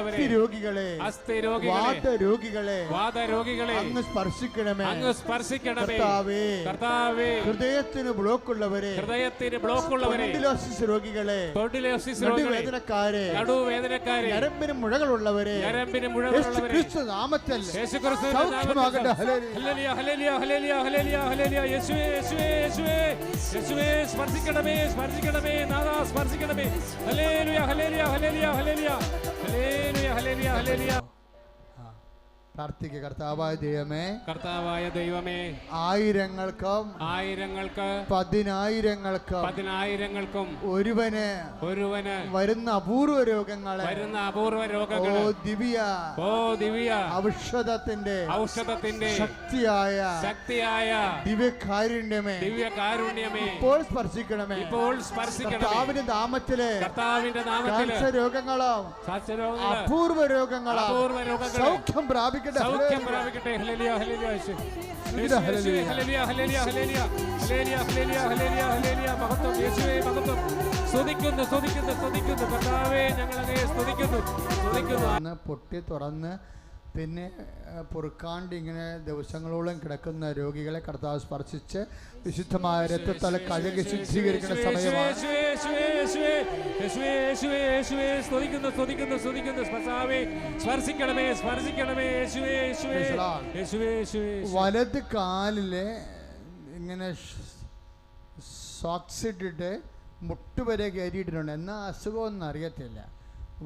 അസ്ഥിരോഗികളെ, അസ്ഥിരോഗികളെ, വാതരോഗികളെ, വാദരോഗികളെ അങ്ങ് സ്പർശിക്കണമേ. അങ്ങ് സ്പർശിക്കണമേ കർത്താവേ, കർത്താവേ. ഹൃദയത്തിന് ബ്ലോക്കുള്ളവരെ, ഹൃദയത്തിന് ബ്ലോക്കുള്ളവരെ, സ്പോണ്ടിലോസിസ് രോഗികളെ, സ്പോണ്ടിലോസിസ് രോഗികളെ, നടുവേദനക്കാരെ, നടുവേദനക്കാരെ, ഞരമ്പിന് മുഴകളുള്ളവരെ, ഞരമ്പിന് മുഴകളുള്ളവരെ യേശുക്രിസ്തു നാമത്തിൽ യേശുക്രിസ്തുവിന്റെ സൗഖ്യമാകട്ടെ. ഹല്ലേലൂയ ഹല്ലേലൂയ ഹല്ലേലൂയ ഹല്ലേലൂയ ഹല്ലേലൂയ. യേശുവേ യേശുവേ യേശുവേ യേശുവേ സ്പർശിക്കണമേ സ്പർശിക്കണമേ നാഥാ സ്പർശിക്കണമേ. ഹല്ലേലൂയ ഹല്ലേലൂയ ഹല്ലേലൂയ ഹല്ലേലൂയ ഹല്ലേലൂയ ഹല്ലേലൂയ ഹല്ലേലൂയ. പ്രാർത്ഥിക്കുക. കർത്താവായ ദൈവമേ, കർത്താവായ ദൈവമേ, ആയിരങ്ങൾക്കും ആയിരങ്ങൾക്ക് പതിനായിരങ്ങൾക്കും പതിനായിരങ്ങൾക്കും ഒരുവന് വരുന്ന അപൂർവ രോഗങ്ങളെ, വരുന്ന അപൂർവ ഓ രോഗങ്ങളെ, ദിവ്യ ഓ ദിവ്യ ഔഷധത്തിന്റെ ശക്തിയായ ദിവ്യകാരുണ്യമേ, ദിവ്യകാരുണ്യമേ ഇപ്പോൾ സ്പർശിക്കണമേ. ഇപ്പോൾ സ്പർശിക്കണമേ. കർത്താവിന്റെ നാമത്തില് ക്യാൻസർ രോഗങ്ങളും അപൂർവ രോഗങ്ങളും സൗഖ്യം പ്രാപിക്കട്ടെ. സൗഖ്യം പ്രാപിക്കട്ടെ. ഹല്ലേലൂയ ഹല്ലേലൂയ ഹല്ലേലൂയ ഹല്ലേലൂയ ഹല്ലേലൂയ ഹല്ലേലൂയ ഹല്ലേലൂയ ഹല്ലേലൂയ ഹല്ലേലൂയ. മഹത്വം യേശുവേ മഹത്വം. സ്തുതിക്കുന്നു സ്തുതിക്കുന്നു സ്തുതിക്കുന്നു കർത്താവേ, ഞങ്ങൾ അങ്ങയെ സ്തുതിക്കുന്നു സ്തുതിക്കുന്നു. പൊട്ടി തുറന്ന് പിന്നെ പൊറുക്കാണ്ട് ഇങ്ങനെ ദിവസങ്ങളോളം കിടക്കുന്ന രോഗികളെ കർത്താവ് സ്പർശിച്ച് വിശുദ്ധമായ രക്തത്താൽ കഴുകി ശുദ്ധീകരിക്കുന്ന സമയമാണ്. സ്തുതിക്കുന്നു സ്തുതിക്കുന്നു സ്തുതിക്കുന്നു. സ്പർശിക്കണമേ സ്പർശിക്കണമേ യേശുവേ യേശുവേ യേശുവേ യേശുവേ. വലത് കാലില് ഇങ്ങനെ സോക്സ് ഇട്ടിട്ട് മുട്ടുവരെ കയറിയിട്ടുണ്ട്. എന്നാൽ അസുഖമൊന്നും അറിയത്തില്ല.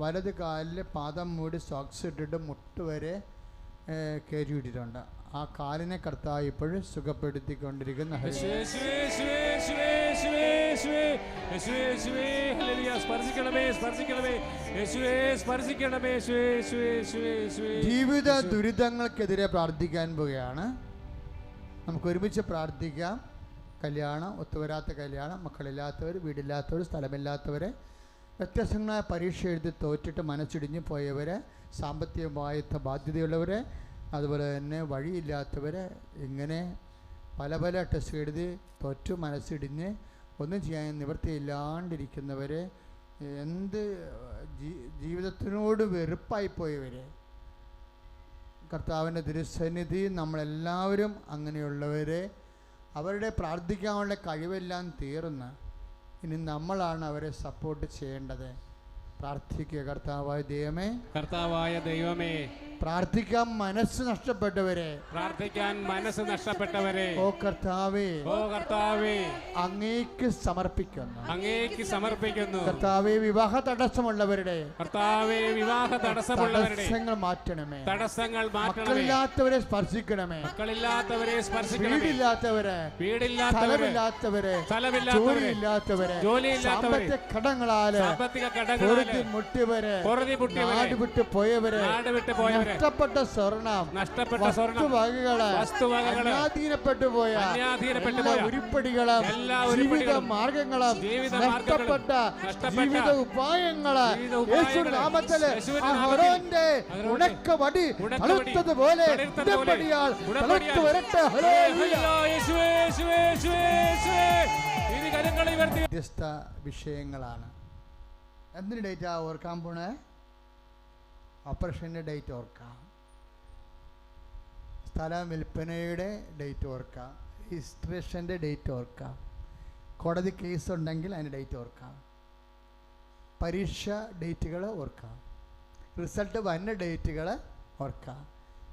വലത് കാലിൽ പാദം മൂടി സോക്സ് ഇട്ടിട്ട് മുട്ടുവരെ കയറിയിട്ടിട്ടുണ്ട്. ആ കാലിനെ കർത്താവ് ഇപ്പോഴും സുഖപ്പെടുത്തിക്കൊണ്ടിരിക്കുന്ന ജീവിത ദുരിതങ്ങൾക്കെതിരെ പ്രാർത്ഥിക്കാൻ പോവുകയാണ്. നമുക്ക് ഒരുമിച്ച് പ്രാർത്ഥിക്കാം. കല്യാണം, ഒത്തുവരാത്ത കല്യാണം, മക്കളില്ലാത്തവർ, വീടില്ലാത്തവർ, സ്ഥലമില്ലാത്തവരെ, വ്യത്യസ്തങ്ങളായ പരീക്ഷ എഴുതി തോറ്റിട്ട് മനസ്സിടിഞ്ഞ് പോയവരെ, സാമ്പത്തികമായ ബാധ്യതയുള്ളവരെ, അതുപോലെ തന്നെ വഴിയില്ലാത്തവരെ, ഇങ്ങനെ പല പല ടെസ്റ്റ് എഴുതി തോറ്റു മനസ്സിടിഞ്ഞ് ഒന്നും ചെയ്യാൻ നിവൃത്തിയില്ലാണ്ടിരിക്കുന്നവരെ, എന്ത് ജീവിതത്തിനോട് വെറുപ്പായിപ്പോയവരെ, കർത്താവിൻ്റെ തിരുസന്നിധി നമ്മളെല്ലാവരും അങ്ങനെയുള്ളവരെ, അവരുടെ പ്രാർത്ഥിക്കാനുള്ള കഴിവെല്ലാം തീർന്ന് ഇനി നമ്മളാണ് അവരെ സപ്പോർട്ട് ചെയ്യേണ്ടത്. പ്രാർത്ഥിക്കുക. കർത്താവായ ദൈവമേ, കർത്താവായ ദൈവമേ, പ്രാർത്ഥിക്കാൻ മനസ്സ് നഷ്ടപ്പെട്ടവരെ, പ്രാർത്ഥിക്കാൻ മനസ്സ് നഷ്ടപ്പെട്ടവരെ, ഓ കർത്താവേ, ഓ കർത്താവേ, അങ്ങേക്ക് സമർപ്പിക്കുന്നു, അങ്ങേക്ക് സമർപ്പിക്കുന്നു. കർത്താവേ, വിവാഹ തടസ്സമുള്ളവരുടെ, കർത്താവേ, വിവാഹ തടസ്സമുള്ളവരുടെ തടസ്സങ്ങൾ മാറ്റണമേ, തടസ്സങ്ങൾ മാറ്റണമേ. മക്കളില്ലാത്തവരെ സ്പർശിക്കണമേ, മക്കളില്ലാത്തവരെ സ്പർശിക്കണമേ. വീടില്ലാത്തവരെ, വീടില്ലാത്തവരെ, സ്ഥലമില്ലാത്തവരെ, ജോലിയില്ലാത്തവരെ, സാമ്പത്തിക കടങ്ങളാല് മുട്ടിയവരെ, നാട് വിട്ടു പോയവരെ, നഷ്ടപ്പെട്ട സ്വർണം, വസ്തുവകകള്, അന്യാധീനപ്പെട്ടു പോയ ഉരുപ്പടികളും ജീവിത മാർഗങ്ങളും, നഷ്ടപ്പെട്ട ജീവിത ഉപായങ്ങള് യേശുനാമത്തില് അഹരോന്റെ ഉണക്കവടി തളുത്തതുപോലെ തളുത്തു വരട്ടെ. വ്യത്യസ്ത വിഷയങ്ങളാണ്. എന്തിന് ഡേറ്റാ ഓർക്കാൻ പോണേ? ഓപ്പറേഷൻ്റെ ഡേറ്റ് ഓർക്കാം, സ്ഥലം വിൽപ്പനയുടെ ഡേറ്റ് ഓർക്കാം, രജിസ്ട്രേഷൻ്റെ ഡേറ്റ് ഓർക്കാം, കോടതി കേസ് ഉണ്ടെങ്കിൽ അതിൻ്റെ ഡേറ്റ് ഓർക്കാം, പരീക്ഷ ഡേറ്റുകൾ ഓർക്കാം, റിസൾട്ട് വന്ന ഡേറ്റുകൾ ഓർക്കാം,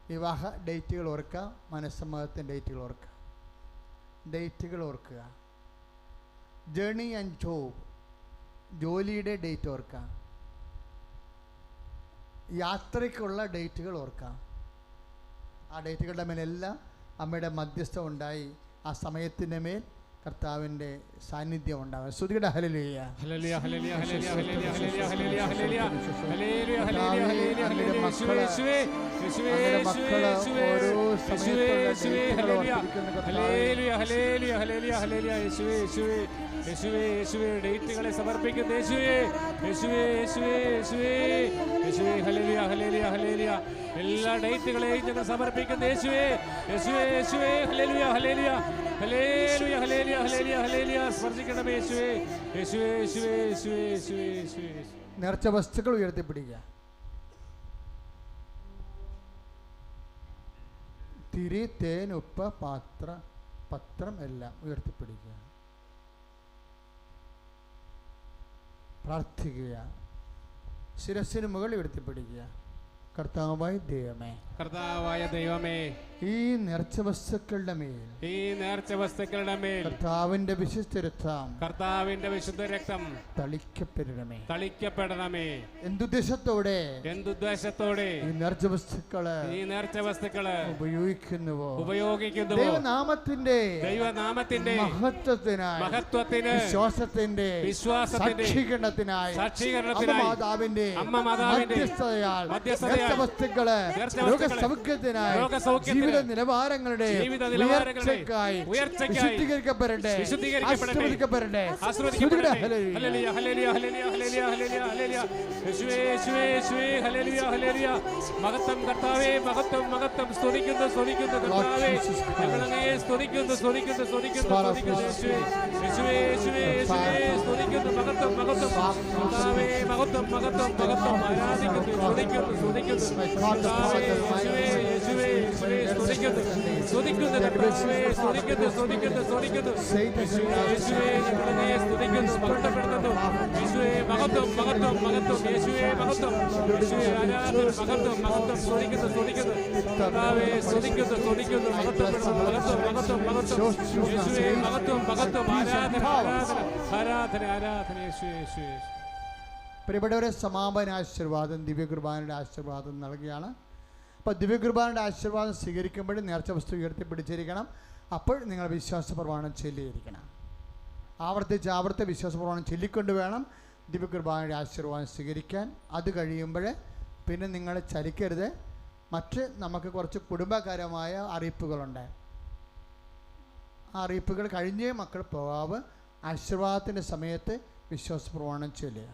വിവാഹ ഡേറ്റുകൾ ഓർക്കാം, മനസ്സമ്മതത്തിൻ്റെ ഡേറ്റുകൾ ഓർക്കാം, ഡേറ്റുകൾ ഓർക്കുക. ജേണി ആൻഡ് ജോബ്, ജോലിയുടെ ഡേറ്റ് ഓർക്കാം, യാത്രയ്ക്കുള്ള ഡേറ്റുകൾ ഓർക്കാം. ആ ഡേറ്റുകളുടെ മേലെല്ലാം അമ്മയുടെ മധ്യസ്ഥം ഉണ്ടായി ആ സമയത്തിൻ്റെ മേൽ കർത്താവിൻ്റെ സാന്നിധ്യം ഉണ്ടാകും. സ്തുതിയുടെ ഹല്ലേലൂയ. ഹല്ലേലൂയ ഹല്ലേലൂയ ഹല്ലേലൂയ ഹല്ലേലൂയ ഹല്ലേലൂയ ഹല്ലേലൂയ ഹല്ലേലൂയ ഹല്ലേലൂയ ഹല്ലേലൂയ. ഹല്ലേലൂയ മക്കള് ഓരോ യേശുവേ ഡേറ്റുകളെ സമർപ്പിക്കുന്ന യേശുവേ യേശുവേ യേശുവേ യേശുവേ യേശുവേ ഹല്ലേലൂയ ഹല്ലേലൂയ ഹല്ലേലൂയ. എല്ലാ ഡേറ്റുകളെയും ഞങ്ങൾ സമർപ്പിക്കുന്ന യേശുവേ യേശുവേ യേശുവേ ഹല്ലേലൂയ ഹല്ലേലൂയ ഹല്ലേലൂയ ഹല്ലേലൂയ ഹല്ലേലൂയ ഹല്ലേലൂയ. സ്പർശിക്കണമേ യേശുവേ യേശുവേ യേശുവേ യേശുവേ യേശുവേ യേശുവേ. നേർച്ച വസ്തുക്കൾ ഉയർത്തിപ്പിടിക്കുക. തിരി, തേൻ, ഉപ്പ്, പത്രം എല്ലാം ഉയർത്തിപ്പിടിക്കുക. പ്രാർത്ഥിക്കുക. ശിരസിന് മുകളിൽ ഉയർത്തിപ്പിടിക്കുക. കർത്താവായ ദൈവമേ, ഈ നേർച്ച വസ്തുക്കളുടെ മേൽ കർത്താവിന്റെ വിശുദ്ധ രക്തം തളിക്കപ്പെടണമേ. എന്തുദ്ദേശത്തോടെ ഈ നേർച്ച വസ്തുക്കള് ഉപയോഗിക്കുന്നുവോ ദൈവനാമത്തിന്റെ മഹത്വത്തിനായി, വിശ്വാസത്തിന്റെ സാക്ഷീകരണത്തിനായി, മധ്യസ്ഥതയാൽ വസ്തുക്കള് രോഗസൗഖ്യത്തിനായി, ജീവിത നിലവാരങ്ങളുടെ ഉയർച്ചയ്ക്കായി വിശുദ്ധീകരിക്കപ്പെടട്ടെ, ആശീർവദിക്കപ്പെടട്ടെ. മഹത്വം കർത്താവേ, മഹത്വം സ്തുതിക്കുന്നു കർത്താവേ, ഞങ്ങളങ്ങയെ സ്തുതിക്കുന്നു മഹത്വം കർത്താവേ, മഹത്വം ആരാധിക്കുന്നു സ്തുതിക്കുന്നു കർത്താവേ, സ്തുതിക്കുന്നു മഹത്വപ്പെടുത്തുന്നു യേശുവേ, മഹത്വം യേശുവേ, മഹത്വം മഹത്വം സ്തുതിക്കുന്നു കർത്താവേ, സ്തുതിക്കുന്നു മഹത്വപ്പെടുത്തുന്നു യേശുവേ, മഹത്വം ആരാധന യേശുവേ. പ്രിയപ്പെട്ടവരെ, സമാപന ആശീർവാദം, ദിവ്യകുർബാനയുടെ ആശീർവാദം നൽകുകയാണ്. അപ്പോൾ ദിവ്യകുർബാനയുടെ ആശീർവാദം സ്വീകരിക്കുമ്പോഴും നേർച്ച വസ്തു ഉയർത്തിപ്പിടിച്ചിരിക്കണം. അപ്പോൾ നിങ്ങൾ വിശ്വാസ പ്രമാണം ചൊല്ലിയിരിക്കണം. ആവർത്തിച്ച് വിശ്വാസ പ്രമാണം ചൊല്ലിക്കൊണ്ട് വേണം ദിവ്യകുർബാനയുടെ ആശീർവാദം സ്വീകരിക്കാൻ. അത് കഴിയുമ്പോൾ പിന്നെ നിങ്ങൾ ചലിക്കരുത്. നമുക്ക് കുറച്ച് കുടുംബകരമായ അറിയിപ്പുകളുണ്ട്. ആ അറിയിപ്പുകൾ കഴിഞ്ഞേ മക്കൾ പോകാവ്. ആശീർവാദത്തിൻ്റെ സമയത്ത് വിശ്വാസ പ്രമാണം ചൊല്ലുക.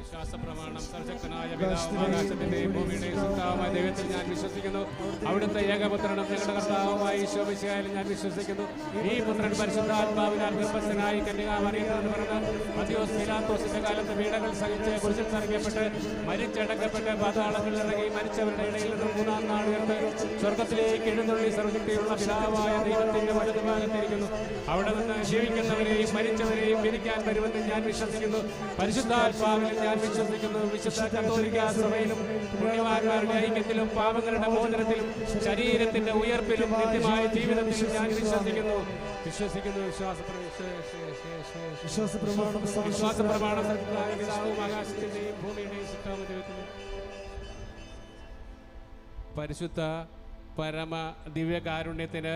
വിശ്വാസപ്രമാണം. സർവശക്തനായ പിതാവും ആകാശത്തിന്റെയും ഭൂമിയുടെയും സൃഷ്ടാവായ ദൈവത്തിൽ ഞാൻ വിശ്വസിക്കുന്നു. അവിടുത്തെ ഏകപുത്രനും ഞങ്ങളുടെ കർത്താവുമായ ഈശോ മിശിഹായിൽ ഞാൻ വിശ്വസിക്കുന്നു. ഈ പുത്രൻ പരിശുദ്ധാത്മാവിനാൽ ഗർഭസ്ഥനായി കന്യകാമറിയത്തിൽ പിറന്ന് മത്തിയോസ് പീലാത്തോസിന്റെ കാലത്ത് പീഡകൾ സഹിച്ച് കുരിശിൽ തറയ്ക്കപ്പെട്ട് മരിച്ചടക്കപ്പെട്ട് പാതാളങ്ങളിൽ ഇറങ്ങി മരിച്ചവരുടെ ഇടയിൽ നിന്ന് മൂന്നാം നാൾ ഉയർത്ത് സ്വർഗത്തിലേക്ക് എഴുന്നള്ളി സർവശക്തിയുള്ള പിതാവായ ദൈവത്തിന്റെ വലതുഭാഗത്തിരിക്കുന്നു. അവിടെ നിന്ന് ജീവിക്കുന്നവരെയും മരിച്ചവരെയും വിധിക്കാൻ വരുമെന്ന് ഞാൻ വിശ്വസിക്കുന്നു. പരിശുദ്ധാത്മാവിൽ ഞാൻ വിശ്വസിക്കുന്നു. വിശുദ്ധ കത്തോലിക്ക സഭയിലും പുണ്യവാന്മാരുടെ ഐക്യത്തിലും പാപങ്ങളുടെ മോചനത്തിലും ശരീരത്തിന്റെ ഉയർപ്പിലും നിത്യമായ ജീവിതത്തിലും ഞാൻ വിശ്വസിക്കുന്നു. വിശ്വാസപ്രമാണം പിതാവും ആകാശത്തിന്റെയും ഭൂമിയുടെയും സൃഷ്ടാവായ ദൈവത്തിനും പരിശുദ്ധ പരമ ദിവ്യകാരുണ്യത്തിന്